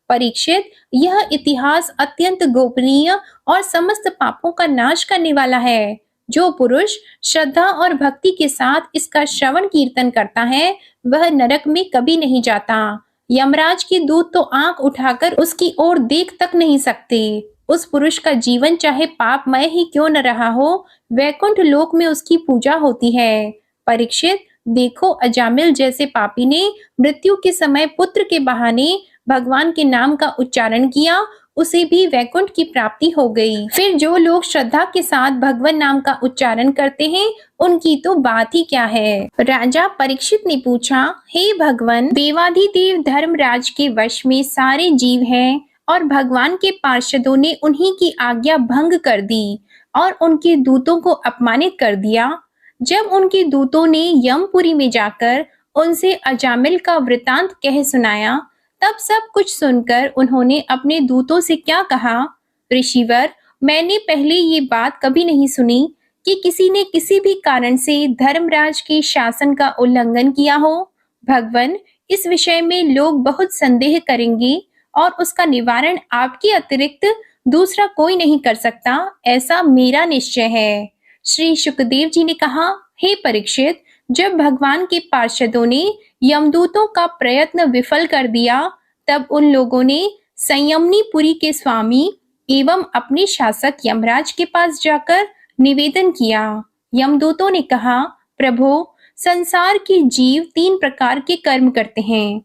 परीक्षित, यह इतिहास अत्यंत गोपनीय और समस्त पापों का नाश करने वाला है। जो पुरुष श्रद्धा और भक्ति के साथ इसका श्रवण कीर्तन करता है, वह नरक में कभी नहीं जाता। यमराज के दूत तो आंख उठाकर उसकी ओर देख तक नहीं सकते। उस पुरुष का जीवन चाहे पापमय ही क्यों न रहा हो, वैकुंठ लोक में उसकी पूजा होती है। परीक्षित, देखो, अजामिल जैसे पापी ने मृत्यु के समय पुत्र के बहाने भगवान के नाम का उच्चारण किया, उसे भी वैकुंठ की प्राप्ति हो गई। फिर जो लोग श्रद्धा के साथ भगवान नाम का उच्चारण करते हैं, उनकी तो बात ही क्या है। राजा परीक्षित ने पूछा, हे भगवान, देवाधिदेव धर्मराज के वश में सारे जीव हैं और भगवान के पार्षदों ने उन्हीं की आज्ञा भंग कर दी और उनके दूतों को अपमानित कर दिया। जब उनके दूतों ने यमपुरी में जाकर उनसे अजामिल का वृतांत कह सुनाया, तब सब कुछ सुनकर उन्होंने अपने दूतों से क्या कहा, ऋषिवर, मैंने पहले ये बात कभी नहीं सुनी कि किसी ने किसी भी कारण से धर्मराज के शासन का उल्लंघन किया हो। भगवान, इस विषय में लोग बहुत संदेह करेंगे और उसका निवारण आपके अतिरिक्त दूसरा कोई नहीं कर सकता, ऐसा मेरा निश्चय है। श्री शुकदेव जी ने कहा, हे परीक्षित, जब भगवान के पार्षदों ने यमदूतों का प्रयत्न विफल कर दिया, तब उन लोगों ने संयमनीपुरी के स्वामी एवं अपने शासक यमराज के पास जाकर निवेदन किया। यमदूतों ने कहा, प्रभु, संसार के जीव 3 प्रकार के कर्म करते हैं,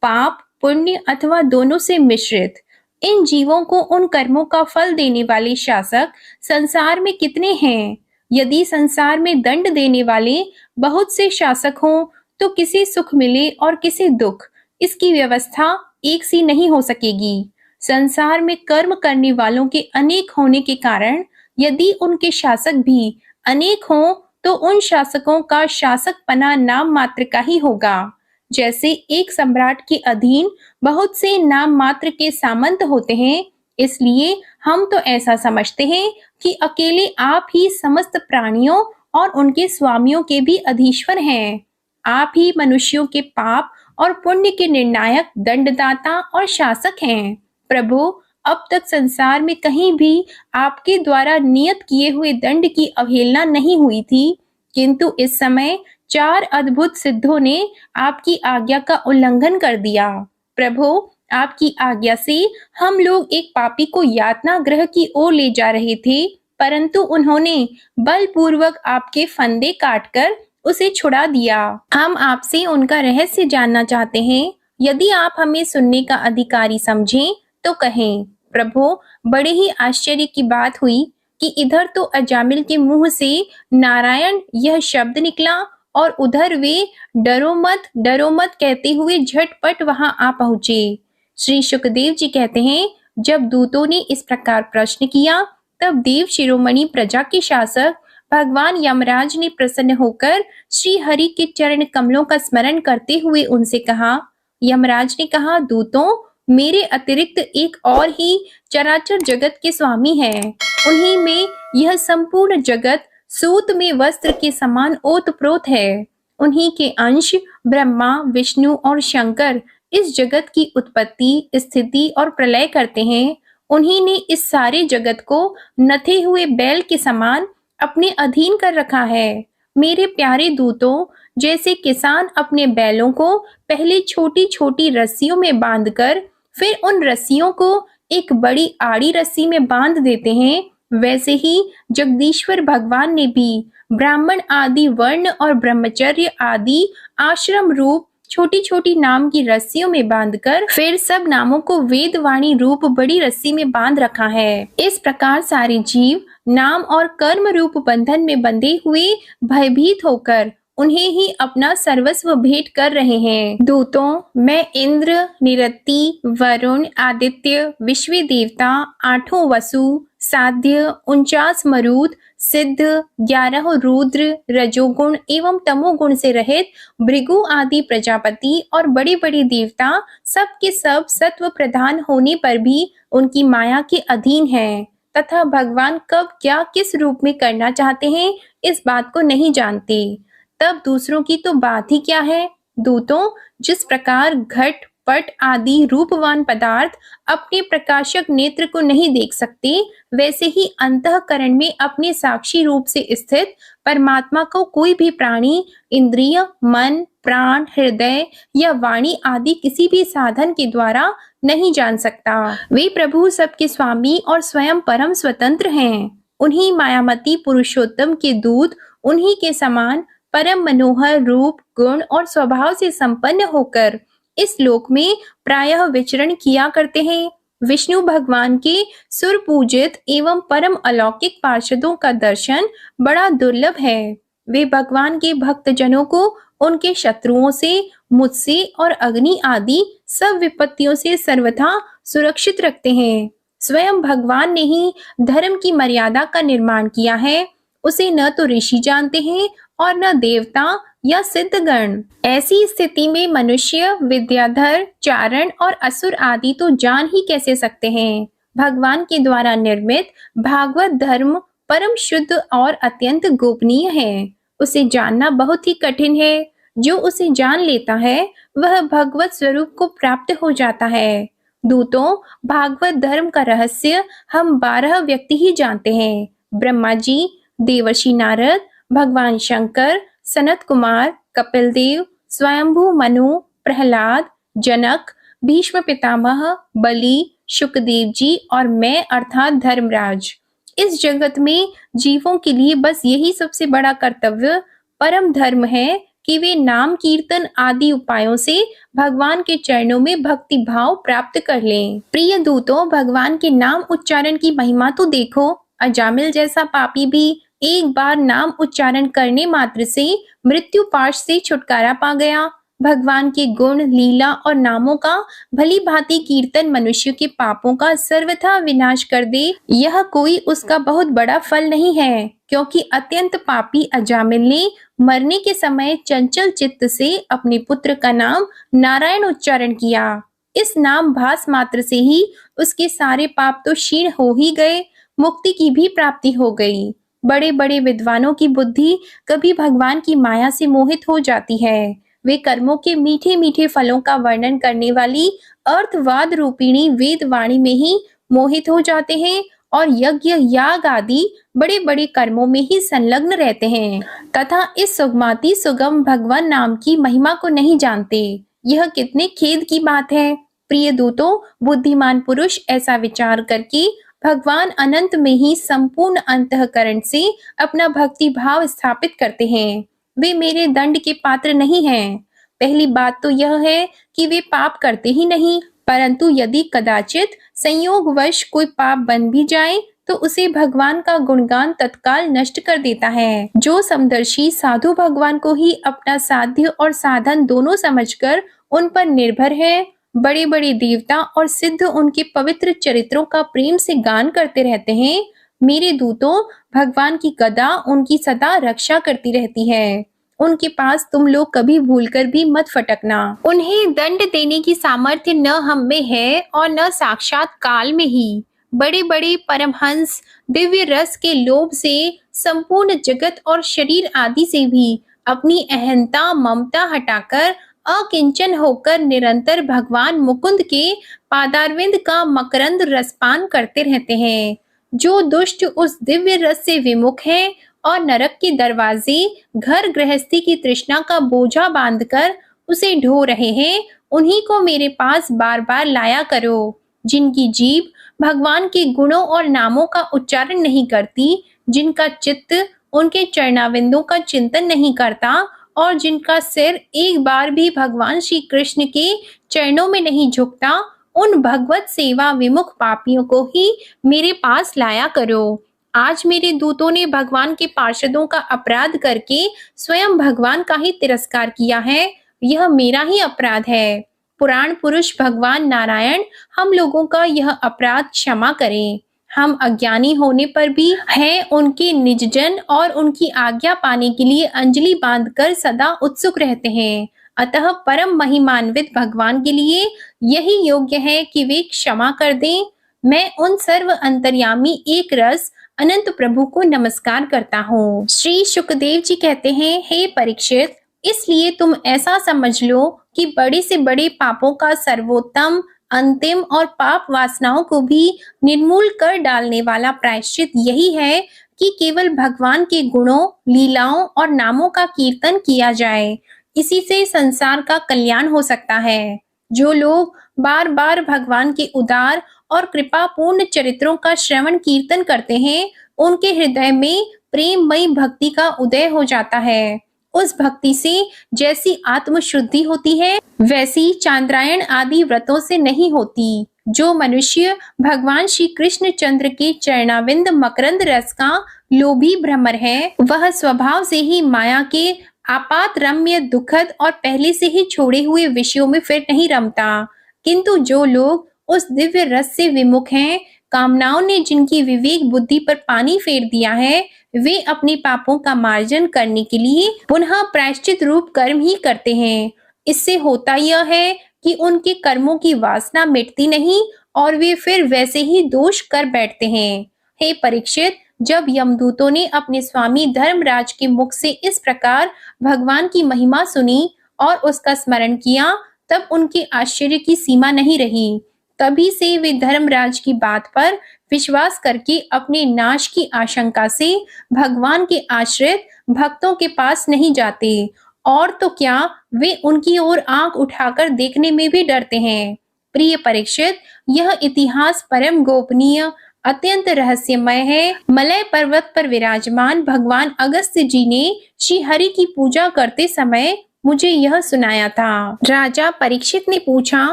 पाप, पुण्य अथवा दोनों से मिश्रित। इन जीवों को उन कर्मों का फल देने वाले शासक संसार में कितने हैं? यदि संसार में दंड देने वाले बहुत से शासक हों, तो किसी सुख मिले और किसी दुख, इसकी व्यवस्था एक सी नहीं हो सकेगी। संसार में कर्म करने वालों के अनेक होने के कारण यदि उनके शासक भी अनेक हों, तो उन शासकों का शासकपना नाम मात्र का ही होगा। जैसे एक सम्राट के अधीन बहुत से नाम मात्र के सामंत होते हैं, इसलिए हम तो ऐसा समझते हैं कि अकेले आप ही समस्त प्राणियों और उनके स्वामियों के भी अधीश्वर हैं। आप ही मनुष्यों के पाप और पुण्य के निर्णायक, दंडदाता और शासक हैं। प्रभु, अब तक संसार में कहीं भी आपके द्वारा नियत किए हुए दंड की अवहेलना नहीं हुई थी, किंतु इस समय 4 अद्भुत सिद्धों ने आपकी आज्ञा का उल्लंघन कर दिया। प्रभु, आपकी आज्ञा से हम लोग एक पापी को यातना गृह की ओर ले जा रहे थे, परंतु उन्होंने बलपूर्वक आपके फंदे काटकर उसे छुड़ा दिया। हम आपसे उनका रहस्य जानना चाहते हैं। यदि आप हमें सुनने का अधिकारी समझें तो कहें। प्रभु, बड़े ही आश्चर्य की बात हुई कि इधर तो अजामिल के मुंह से नारायण यह शब्द निकला और उधर वे डरो मत कहते हुए झटपट वहां आ पहुंचे। श्री सुखदेव जी कहते हैं, जब दूतों ने इस प्रकार प्रश्न किया, तब देव शिरोमणि प्रजा के शासक भगवान यमराज ने प्रसन्न होकर श्री हरि के चरण कमलों का स्मरण करते हुए उनसे कहा। यमराज ने कहा, दूतों, मेरे अतिरिक्त एक और ही चराचर जगत के स्वामी हैं। उन्हीं में यह संपूर्ण जगत सूत में वस्त्र के समान ओतप्रोत है। उन्हीं के अंश ब्रह्मा, विष्णु और शंकर इस जगत की उत्पत्ति, स्थिति और प्रलय करते हैं। उन्हीं ने इस सारे जगत को नथे हुए बैल के समान अपने अधीन कर रखा है। मेरे प्यारे दूतों, जैसे किसान अपने बैलों को पहले छोटी छोटी रस्सियों में बांधकर फिर उन रस्सियों को एक बड़ी आड़ी रस्सी में बांध देते हैं, वैसे ही जगदीश्वर भगवान ने भी ब्राह्मण आदि वर्ण और ब्रह्मचर्य आदि आश्रम रूप छोटी छोटी नाम की रस्सियों में बांधकर फिर सब नामों को वेदवाणी रूप बड़ी रस्सी में बांध रखा है। इस प्रकार सारे जीव नाम और कर्म रूप बंधन में बंधे हुए भयभीत होकर उन्हें ही अपना सर्वस्व भेंट कर रहे हैं। दूतों, मैं इंद्र, निरति, वरुण, आदित्य, विश्व देवता, 8 वसु, साध्य, 49 मरुत, सिद्ध, 11 रुद्र, रजोगुण एवं तमोगुण से रहित भृगु आदि प्रजापति और बड़े बड़े देवता सब के सब सत्व प्रधान होने पर भी उनकी माया के अधीन हैं तथा भगवान कब क्या किस रूप में करना चाहते हैं इस बात को नहीं जानते। तब दूसरों की तो बात ही क्या है। दूतों, जिस प्रकार घट पट आदि रूपवान पदार्थ अपने प्रकाशक नेत्र को नहीं देख सकते, वैसे ही अंतःकरण में अपने साक्षी रूप से स्थित परमात्मा को कोई भी प्राणी इंद्रिय, मन, प्राण, हृदय या वाणी आदि किसी भी साधन के द्वारा नहीं जान सकता। वे प्रभु सबके स्वामी और स्वयं परम स्वतंत्र हैं। उन्हीं मायामती पुरुषोत्तम के दूत उन्हीं के समान परम मनोहर रूप, गुण और स्वभाव से संपन्न होकर इस लोक में प्रायः विचरण किया करते हैं। विष्णु भगवान के सुर पूजित एवं परम अलौकिक पार्षदों का दर्शन बड़ा दुर्लभ है। वे भगवान के भक्त जनों को उनके शत्रुओं से, मुझसे और अग्नि आदि सब विपत्तियों से सर्वथा सुरक्षित रखते हैं। स्वयं भगवान ने ही धर्म की मर्यादा का निर्माण किया है। उसे न तो ऋषि जानते हैं और न देवता या सिद्धगण। ऐसी स्थिति में मनुष्य, विद्याधर, चारण और असुर आदि तो जान ही कैसे सकते हैं। भगवान के द्वारा निर्मित भागवत धर्म परम शुद्ध और अत्यंत गोपनीय है। उसे जानना बहुत ही कठिन है। जो उसे जान लेता है वह भगवत स्वरूप को प्राप्त हो जाता है। दूतों, भागवत धर्म का रहस्य हम 12 व्यक्ति ही जानते हैं। ब्रह्मा जी, देवर्षि नारद, भगवान शंकर, सनत कुमार, कपिल देव, स्वयंभू मनु, प्रहलाद, जनक, भीष्म पितामह, बलि, शुकदेव जी और मैं अर्थात धर्मराज। इस जगत में जीवों के लिए बस यही सबसे बड़ा कर्तव्य परम धर्म है कि वे नाम कीर्तन आदि उपायों से भगवान के चरणों में भक्ति भाव प्राप्त कर लें। प्रिय दूतों, भगवान के नाम उच्चारण की महिमा तो देखो। अजामिल जैसा पापी भी एक बार नाम उच्चारण करने मात्र से मृत्यु पाश से छुटकारा पा गया। भगवान के गुण, लीला और नामों का भली भांति कीर्तन मनुष्य के पापों का सर्वथा विनाश कर दे, यह कोई उसका बहुत बड़ा फल नहीं है, क्योंकि अत्यंत पापी अजामिल ने मरने के समय चंचल चित्त से अपने पुत्र का नाम नारायण उच्चारण किया। इस नाम भास मात्र से ही उसके सारे पाप तो क्षीण हो ही गए, मुक्ति की भी प्राप्ति हो गई। बड़े बड़े विद्वानों की बुद्धि कभी भगवान की माया से मोहित हो जाती है। वे कर्मों के मीठे मीठे फलों का वर्णन करने वाली अर्थवाद रूपिणी वेद वाणी में ही मोहित हो जाते हैं और यज्ञ याग आदि बड़े बड़े कर्मों में ही संलग्न रहते हैं तथा इस सुगमाति सुगम भगवान नाम की महिमा को नहीं जानते। यह कितने खेद की बात है। प्रिय दूतों, बुद्धिमान पुरुष ऐसा विचार करके भगवान अनंत में ही संपूर्ण अंतःकरण से अपना भक्ति भाव स्थापित करते हैं। वे मेरे दंड के पात्र नहीं हैं। पहली बात तो यह है कि वे पाप करते ही नहीं, परंतु यदि कदाचित संयोगवश कोई पाप बन भी जाए तो उसे भगवान का गुणगान तत्काल नष्ट कर देता है। जो समदर्शी साधु भगवान को ही अपना साध्य और साधन दोनों समझकर उन पर निर्भर है, बड़े बड़े देवता और सिद्ध उनके पवित्र चरित्रों का प्रेम से गान करते रहते हैं। मेरे दूतों, भगवान की गदा उनकी सदा रक्षा करती रहती है। उनके पास तुम लोग कभी भूलकर भी मत फटकना। उन्हें दंड देने की सामर्थ्य न हम में है और न साक्षात काल में ही। बड़े बड़े परमहंस दिव्य रस के लोभ से संपूर्ण जगत और शरीर आदि से भी अपनी अहंता ममता हटाकर अकिंचन होकर निरंतर भगवान मुकुंद के पादारविंद का मकरंद रसपान करते रहते हैं। जो दुष्ट उस दिव्य रस से विमुख हैं और नरक के दरवाजे घर गृहस्थी की तृष्णा का बोझा बांधकर उसे ढो रहे हैं, उन्हीं को मेरे पास बार बार लाया करो। जिनकी जीभ भगवान के गुणों और नामों का उच्चारण नहीं करती, जिनका चित्त उनके चरणाविंदों का चिंतन नहीं करता और जिनका सिर एक बार भी भगवान श्री कृष्ण के चरणों में नहीं झुकता, उन भगवत सेवा विमुख पापियों को ही मेरे पास लाया करो। आज मेरे दूतों ने भगवान के पार्षदों का अपराध करके स्वयं भगवान का ही तिरस्कार किया है। यह मेरा ही अपराध है। पुराण पुरुष भगवान नारायण हम लोगों का यह अपराध क्षमा करें। हम अज्ञानी होने पर भी हैं उनके निजजन और उनकी आज्ञा पाने के लिए अंजलि बांधकर सदा उत्सुक रहते हैं। अतः परम महिमान्वित भगवान के लिए यही योग्य है कि वे क्षमा कर दें। मैं उन सर्व अंतर्यामी एक रस अनंत प्रभु को नमस्कार करता हूँ। श्री सुखदेव जी कहते हैं, हे परीक्षित, इसलिए तुम ऐसा समझ लो कि बड़े से बड़े पापों का सर्वोत्तम अंतिम और पाप वासनाओं को भी निर्मूल कर डालने वाला प्रायश्चित यही है कि केवल भगवान के गुणों, लीलाओं और नामों का कीर्तन किया जाए। इसी से संसार का कल्याण हो सकता है। जो लोग बार बार भगवान के उदार और कृपापूर्ण चरित्रों का श्रवण कीर्तन करते हैं, उनके हृदय में प्रेममयी भक्ति का उदय हो जाता है। उस भक्ति से जैसी आत्मशुद्धि होती है, वैसी चांद्रायण आदि व्रतों से नहीं होती। जो मनुष्य भगवान श्री कृष्ण चंद्र के चरणाविंद मकरंद रस का लोभी भ्रमर है, वह स्वभाव से ही माया के आपात रम्य दुखद और पहले से ही छोड़े हुए विषयों में फिर नहीं रमता। किंतु जो लोग उस दिव्य रस से विमुख हैं, कामनाओं ने जिनकी विवेक बुद्धि पर पानी फेर दिया है, वे अपने पापों का मार्जन करने के लिए पुनः प्रायश्चित रूप कर्म ही करते हैं। इससे होता यह है कि उनके कर्मों की वासना मिटती नहीं और वे फिर वैसे ही दोष कर बैठते हैं। हे परीक्षित, जब यमदूतों ने अपने स्वामी धर्मराज के मुख से इस प्रकार भगवान की महिमा सुनी और उसका स्मरण किया, तब उनके आश्चर्य की सीमा नहीं रही। तभी से वे धर्मराज की बात पर विश्वास करके अपने नाश की आशंका से भगवान के आश्रित भक्तों के पास नहीं जाते, और तो क्या वे उनकी ओर आंख उठाकर देखने में भी डरते हैं। प्रिय परीक्षित, यह इतिहास परम गोपनीय अत्यंत रहस्यमय है। मलय पर्वत पर विराजमान भगवान अगस्त्य जी ने श्री हरि की पूजा करते समय मुझे यह सुनाया था। राजा परीक्षित ने पूछा,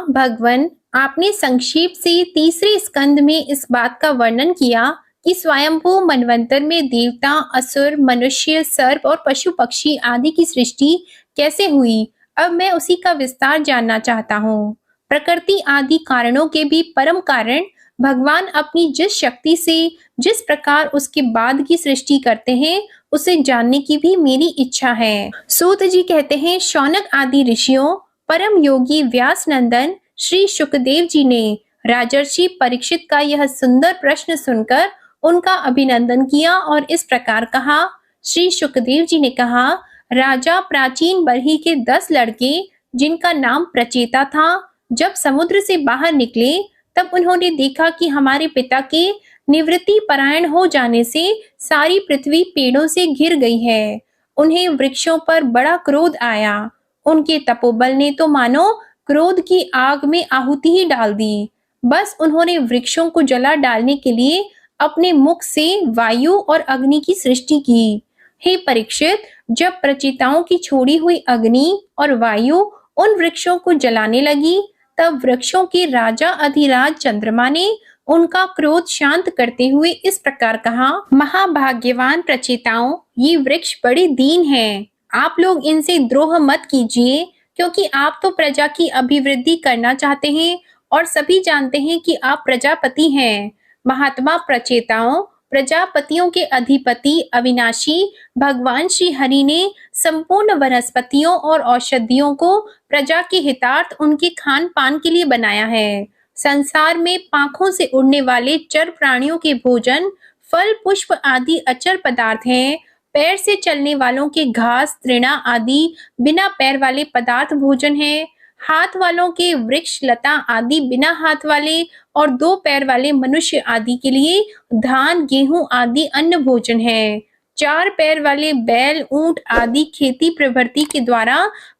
भगवन, आपने संक्षेप से तीसरे स्कंद में इस बात का वर्णन किया कि स्वयंभू मनवंतर में देवता, असुर, मनुष्य, सर्प और पशु पक्षी आदि की सृष्टि कैसे हुई। अब मैं उसी का विस्तार जानना चाहता हूँ। प्रकृति आदि कारणों के भी परम कारण भगवान अपनी जिस शक्ति से जिस प्रकार उसके बाद की सृष्टि करते हैं, उसे जानने की भी मेरी इच्छा है। सूत जी कहते हैं, शौनक आदि ऋषियों, परम योगी व्यास नंदन श्री सुखदेव जी ने राजर्षि परीक्षित का यह सुंदर प्रश्न सुनकर उनका अभिनंदन किया और इस प्रकार कहा। श्री सुखदेव जी ने कहा, राजा प्राचीन बरही के 10 लड़के, जिनका नाम प्रचेता था, जब समुद्र से बाहर निकले, तब उन्होंने देखा कि हमारे पिता के निवृत्ति परायण हो जाने से सारी पृथ्वी पेड़ों से घिर गई है। उन्हें वृक्षों पर बड़ा क्रोध आया। उनके तपोबल ने तो मानो क्रोध की आग में आहुति ही डाल दी। बस उन्होंने वृक्षों को जला डालने के लिए अपने मुख से वायु और अग्नि की सृष्टि की। हे परीक्षित, जब प्रचेताओं की छोड़ी हुई अग्नि और वायु उन वृक्षों को जलाने लगी, तब वृक्षों के राजा अधिराज चंद्रमा ने उनका क्रोध शांत करते हुए इस प्रकार कहा, महाभाग्यवान प्रचेताओं, ये वृक्ष बड़े दीन हैं। आप लोग इनसे द्रोह मत कीजिए, क्योंकि आप तो प्रजा की अभिवृद्धि करना चाहते हैं और सभी जानते हैं कि आप प्रजापति हैं। महात्मा प्रचेताओं, प्रजापतियों के अधिपति अविनाशी भगवान श्री हरि ने संपूर्ण वनस्पतियों और औषधियों को प्रजा के हितार्थ उनके खान पान के लिए बनाया है। संसार में पांखों से उड़ने वाले चर प्राणियों के भोजन फल पुष्प आदि अचर पदार्थ हैं। पैर से चलने वालों के घास तृणा आदि बिना पैर वाले पदार्थ भोजन है। हाथ वालों के वृक्ष लता आदि बिना हाथ वाले और 2 पैर वाले मनुष्य आदि के लिए धान गेहूं आदि अन्न भोजन है। 4 पैर वाले बैल ऊंट आदि खेती प्रवृत्ति के द्वारा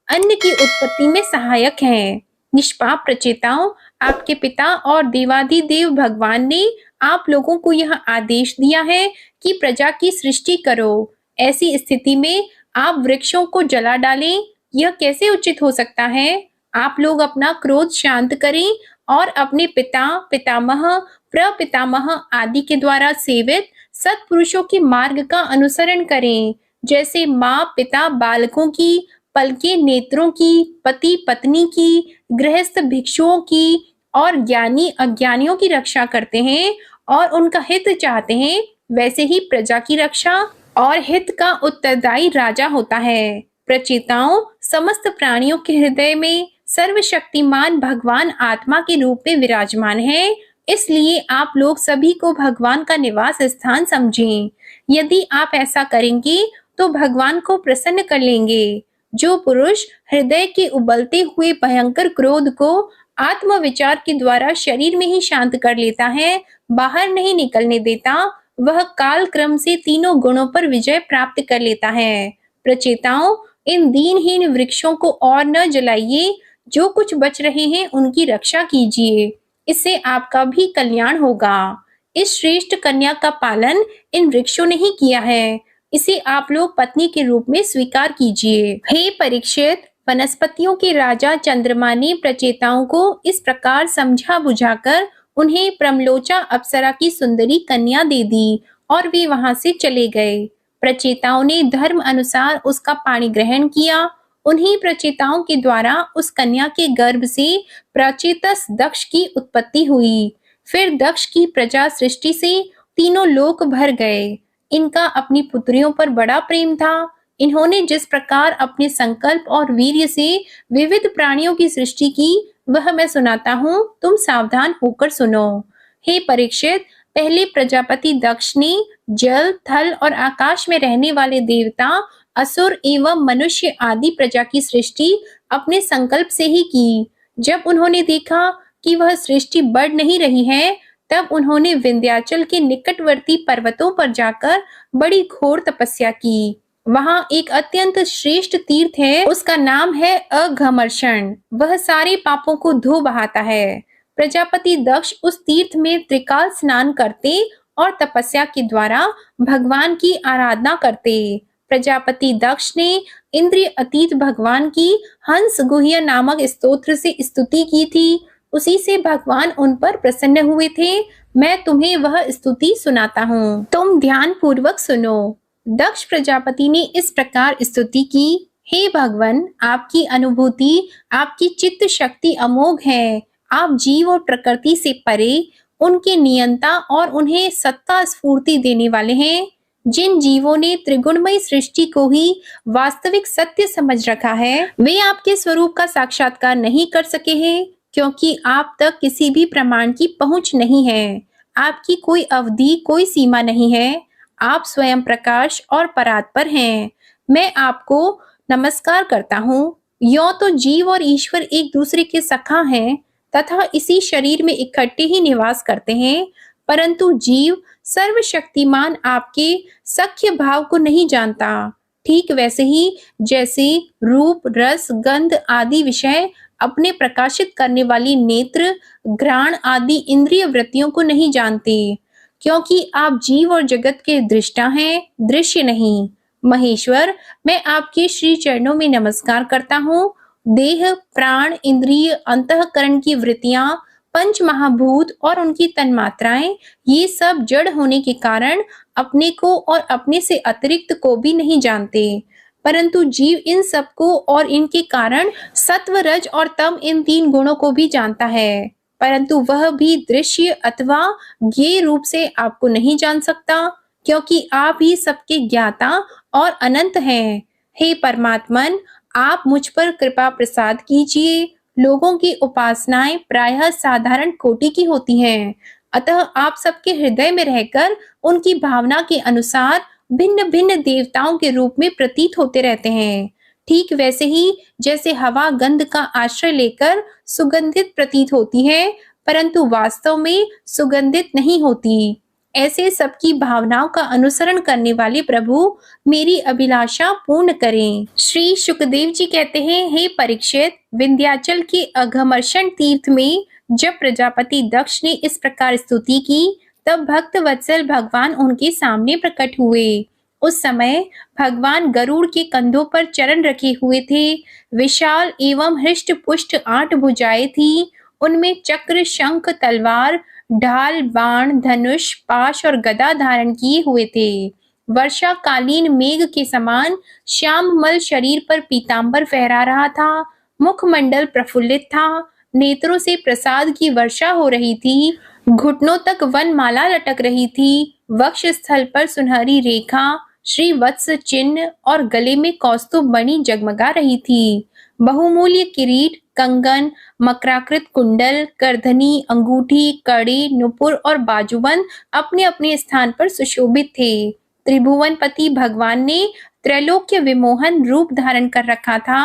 अन्न की उत्पत्ति में सहायक हैं। निष्पाप प्रचेताओं, आपके पिता और देवाधिदेव भगवान ने आप लोगों को यह आदेश दिया है कि प्रजा की सृष्टि करो। ऐसी स्थिति में आप वृक्षों को जला डालें, यह कैसे उचित हो सकता है? आप लोग अपना क्रोध शांत करें और अपने पिता पितामह प्रपितामह आदि के द्वारा सेवित सत्पुरुषों के मार्ग का अनुसरण करें, जैसे माँ पिता बालकों की, पलके नेत्रों की, पति पत्नी की, गृहस्थ भिक्षुओं की और ज्ञानी अज्ञानियों की रक्षा करते हैं और उनका हित चाहते हैं, वैसे ही प्रजा की रक्षा और हित का उत्तरदायी राजा होता है। प्रचेताओं, समस्त प्राणियों के हृदय में सर्वशक्तिमान भगवान आत्मा के रूप में विराजमान है, इसलिए आप लोग सभी को भगवान का निवास स्थान समझें। यदि आप ऐसा करेंगे तो भगवान को प्रसन्न कर लेंगे। जो पुरुष हृदय के उबलते हुए भयंकर क्रोध को आत्मविचार के द्वारा शरीर में ही शांत कर लेता है, बाहर नहीं निकलने देता, वह काल क्रम से तीनों गुणों पर विजय प्राप्त कर लेता है। प्रचेताओं, इन दीनहीन वृक्षों को और न जलाइए, जो कुछ बच रहे हैं उनकी रक्षा कीजिए, इससे आपका भी कल्याण होगा। इस श्रेष्ठ कन्या का पालन इन वृक्षों ने ही किया है, इसे आप लोग पत्नी के रूप में स्वीकार कीजिए। हे परीक्षित, वनस्पतियों के राजा चंद्रमा ने प्रचेताओं को इस प्रकार समझा बुझाकर उन्हें प्रमलोचा अप्सरा की सुंदरी कन्या दे दी और वे वहां से चले गए। प्रचेताओं ने धर्म अनुसार उसका पाणी ग्रहण किया। उन्हीं प्रचेताओं के द्वारा उस कन्या के गर्भ से प्रचेतस दक्ष की उत्पत्ति हुई। फिर दक्ष की प्रजा सृष्टि से तीनों लोक भर गए। इनका अपनी पुत्रियों पर बड़ा प्रेम था। इन्होंने जिस प्रकार अपने संकल्प और वीर्य से विविध प्राणियों की सृष्टि की, वह मैं सुनाता हूँ, तुम सावधान होकर सुनो। हे परीक्षित, पहले प्रजापति दक्ष ने जल थल और आकाश में रहने वाले देवता असुर एवं मनुष्य आदि प्रजा की सृष्टि अपने संकल्प से ही की। जब उन्होंने देखा कि वह सृष्टि बढ़ नहीं रही है, तब उन्होंने विंध्याचल के निकटवर्ती पर्वतों पर जाकर बड़ी घोर तपस्या की। वहां एक अत्यंत श्रेष्ठ तीर्थ है, उसका नाम है अघमर्षण। वह सारे पापों को धो बहाता है। प्रजापति दक्ष उस तीर्थ में त्रिकाल स्नान करते और तपस्या के द्वारा भगवान की आराधना करते। प्रजापति दक्ष ने इंद्रिय अतीत भगवान की हंस गुह्य नामक स्तोत्र से स्तुति की थी। उसी से भगवान उन पर प्रसन्न हुए थे। मैं तुम्हें वह स्तुति सुनाता हूँ, तुम ध्यान पूर्वक सुनो। दक्ष प्रजापति ने इस प्रकार स्तुति की, हे भगवान, आपकी अनुभूति, आपकी चित्त शक्ति अमोघ है। आप जीव और प्रकृति से परे, उनके नियंता और उन्हें सत्ता स्फूर्ति देने वाले हैं। जिन जीवों ने त्रिगुणमयी सृष्टि को ही वास्तविक सत्य समझ रखा है, वे आपके स्वरूप का साक्षात्कार नहीं कर सके हैं, क्योंकि आप तक किसी भी प्रमाण की पहुंच नहीं है। आपकी कोई अवधि, कोई सीमा नहीं है। आप स्वयं प्रकाश और परात्पर हैं। मैं आपको नमस्कार करता हूँ। यों तो जीव और ईश्वर एक दूसरे के सखा हैं तथा इसी शरीर में इकट्ठे ही निवास करते हैं, परंतु जीव सर्वशक्तिमान आपके सख्य भाव को नहीं जानता। ठीक वैसे ही जैसे रूप, रस, गंध आदि विषय अपने प्रकाशित करने वाली नेत्र, घ्राण आदि इंद्रिय वृत्तियों को नहीं जानते, क्योंकि आप जीव और जगत के दृष्टा हैं, दृश्य नहीं। महेश्वर, मैं आपके श्री चरणों में नमस्कार करता हूँ। देह, प्राण, इंद्रिय, अंतःकरण की वृत्तियां पंच महाभूत और उनकी तन्मात्राएं, ये सब जड़ होने के कारण अपने को और अपने से अतिरिक्त को भी नहीं जानते, परंतु जीव इन सबको और इनके कारण सत्व, रज और तम इन 3 गुणों को भी जानता है, परंतु वह भी दृश्य अथवा ज्ञेय रूप से आपको नहीं जान सकता, क्योंकि आप ही सबके ज्ञाता और अनंत हैं। हे परमात्मन, आप मुझ पर कृपा प्रसाद कीजिए। लोगों की उपासनाएं प्रायः साधारण कोटि की होती हैं, अतः आप सबके हृदय में रहकर उनकी भावना के अनुसार भिन्न भिन्न देवताओं के रूप में प्रतीत होते रहते हैं। ठीक वैसे ही जैसे हवा गंध का आश्रय लेकर सुगंधित प्रतीत होती है, परंतु वास्तव में सुगंधित नहीं होती, ऐसे सबकी भावनाओं का अनुसरण करने वाले प्रभु मेरी अभिलाषा पूर्ण करें। श्री सुखदेव जी कहते हैं, हे परीक्षित, विंध्याचल के अघमर्षण तीर्थ में जब प्रजापति दक्ष ने इस प्रकार स्तुति की, तब भक्त वत्सल भगवान उनके सामने प्रकट हुए। उस समय भगवान गरुड़ के कंधों पर चरण रखे हुए थे। विशाल एवं हृष्ट पुष्ट 8 भुजाएं थी। उनमें चक्र, शंख, तलवार, ढाल, बाण, धनुष, पाश और गदा धारण किए हुए थे। वर्षाकालीन मेघ के समान श्याममल शरीर पर पीतांबर फहरा रहा था। मुखमंडल प्रफुल्लित था। नेत्रों से प्रसाद की वर्षा हो रही थी। घुटनों तक वनमाला लटक रही थी। वक्ष स्थल पर सुनहरी रेखा, श्री वत्स चिन्ह और गले में कौस्तुभ मणि जगमगा रही थी। बहुमूल्य किरीट, कंगन, मकराकृत कुंडल, करधनी, अंगूठी, कड़े, नुपुर और बाजूबंद अपने अपने स्थान पर सुशोभित थे। त्रिभुवनपति भगवान ने त्रैलोक्य विमोहन रूप धारण कर रखा था।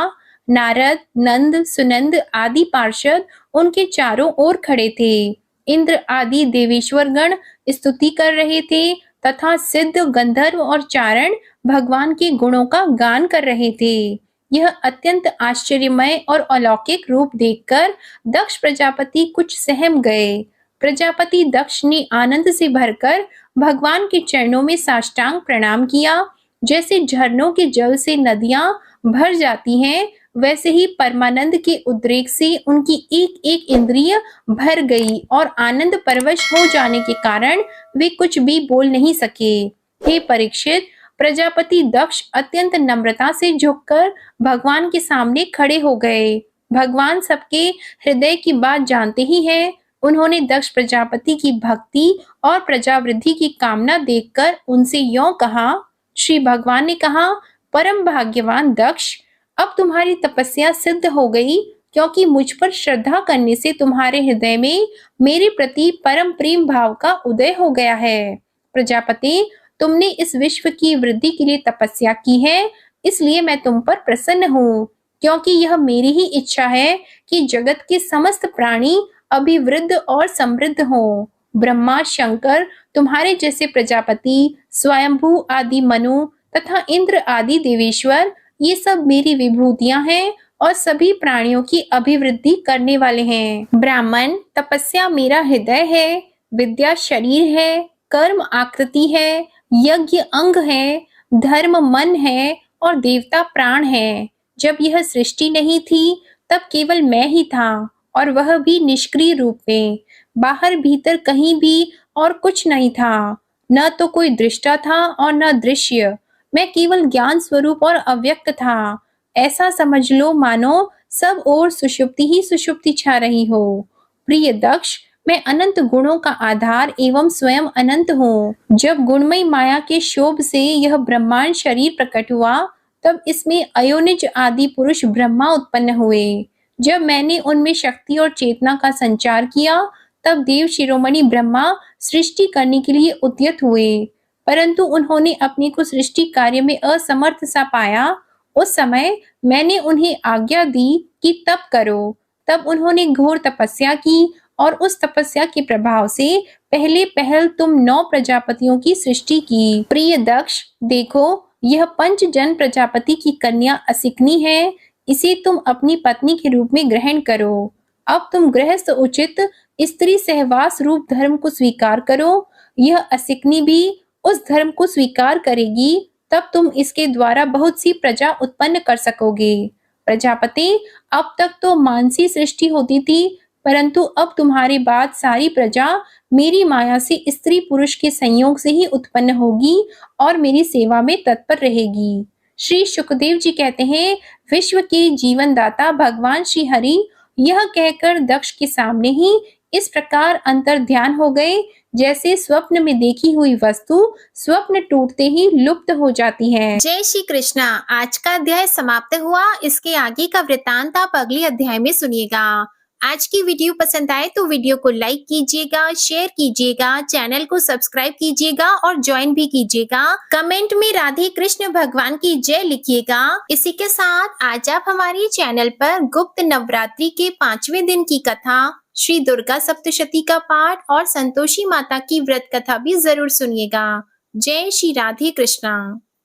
नारद, नंद, सुनंद आदि पार्षद उनके चारों ओर खड़े थे। इंद्र आदि देवेश्वर गण स्तुति कर रहे थे तथा सिद्ध, गंधर्व और चारण भगवान के गुणों का गान कर रहे थे। यह अत्यंत आश्चर्यमय और अलौकिक रूप देखकर दक्ष प्रजापति कुछ सहम गए। प्रजापति दक्ष ने आनंद से भरकर भगवान के चरणों में साष्टांग प्रणाम किया। जैसे झरनों के जल से नदियां भर जाती हैं, वैसे ही परमानंद के उद्रेक से उनकी एक एक इंद्रिय भर गई और आनंद परवश हो जाने के कारण वे कुछ भी बोल नहीं सके। हे परीक्षित, प्रजापति दक्ष अत्यंत नम्रता से झुककर भगवान के सामने खड़े हो गए। भगवान सबके हृदय की बात जानते ही हैं। उन्होंने दक्ष प्रजापति की भक्ति और प्रजावृद्धि की कामना देखकर उनसे यों कहा। श्री भगवान ने कहा, परम भाग्यवान दक्ष, अब तुम्हारी तपस्या सिद्ध हो गई, क्योंकि मुझ पर श्रद्धा करने से तुम्हारे हृदय में मेरे प्रति परम प्रेम भाव का उदय हो गया है। प्रजापति, तुमने इस विश्व की वृद्धि के लिए तपस्या की है, इसलिए मैं तुम पर प्रसन्न हूँ, क्योंकि यह मेरी ही इच्छा है कि जगत के समस्त प्राणी अभिवृद्ध और समृद्ध हों। ब्रह्मा, शंकर, तुम्हारे जैसे प्रजापति, स्वयंभू आदि मनु तथा इंद्र आदि देवेश्वर, ये सब मेरी विभूतियां हैं और सभी प्राणियों की अभिवृद्धि करने वाले हैं। ब्राह्मण, तपस्या मेरा हृदय है, विद्या शरीर है, कर्म आकृति है, यज्ञ अंग है, धर्म मन है और देवता प्राण है। जब यह सृष्टि नहीं थी, तब केवल मैं ही था, और वह भी निष्क्रिय रूप में। बाहर भीतर कहीं भी और कुछ नहीं था। न तो कोई दृष्टा था और न दृश्य। मैं केवल ज्ञान स्वरूप और अव्यक्त था। ऐसा समझ लो मानो सब ओर सुषुप्ति ही सुषुप्ति छा रही हो। प्रिय दक्ष, मैं अनंत गुणों का आधार एवं स्वयं अनंत हूँ। जब गुणमयी माया के शोभ से यह ब्रह्मांड शरीर प्रकट हुआ, तब इसमें अयोनिज आदि पुरुष ब्रह्मा उत्पन्न हुए। जब मैंने उनमें शक्ति और चेतना का संचार किया, तब देव शिरोमणि ब्रह्मा सृष्टि करने के लिए उद्यत हुए, परंतु उन्होंने अपने को सृष्टि कार्य में असमर्थ सा पाया। उस समय मैंने उन्हें आज्ञा दी कि तप करो। तब उन्होंने घोर तपस्या की और उस तपस्या के प्रभाव से पहले पहल तुम 9 प्रजापतियों की सृष्टि की। प्रिय दक्ष, देखो, यह पंचजन प्रजापति की कन्या असिकनी है। इसे तुम अपनी पत्नी के रूप में ग्रहण करो। अब तुम गृहस्थ उचित स्त्री सहवास रूप धर्म को स्वीकार करो। यह असिकनी भी उस धर्म को स्वीकार करेगी, तब तुम इसके द्वारा बहुत सी प्रजा उत्पन्न कर सकोगे। प्रजापति, अब तक तो मानसी सृष्टि होती थी, परंतु अब तुम्हारे बाद सारी प्रजा मेरी माया से स्त्री पुरुष के संयोग से ही उत्पन्न होगी और मेरी सेवा में तत्पर रहेगी। श्री सुखदेव जी कहते हैं, विश्व के जीवन दाता भगवान श्री हरि यह कहकर दक्ष के सामने ही इस प्रकार अंतर ध्यान हो गए, जैसे स्वप्न में देखी हुई वस्तु स्वप्न टूटते ही लुप्त हो जाती है। जय श्री कृष्णा। आज का अध्याय समाप्त हुआ। इसके आगे का वृतांत आप अगले अध्याय में सुनिएगा। आज की वीडियो पसंद आए तो वीडियो को लाइक कीजिएगा, शेयर कीजिएगा, चैनल को सब्सक्राइब कीजिएगा और ज्वाइन भी कीजिएगा। कमेंट में राधे कृष्ण भगवान की जय लिखिएगा। इसी के साथ आज आप हमारे चैनल पर गुप्त नवरात्रि के 5वें दिन की कथा, श्री दुर्गा सप्तशती का पाठ और संतोषी माता की व्रत कथा भी जरूर सुनिएगा। जय श्री राधे कृष्णा।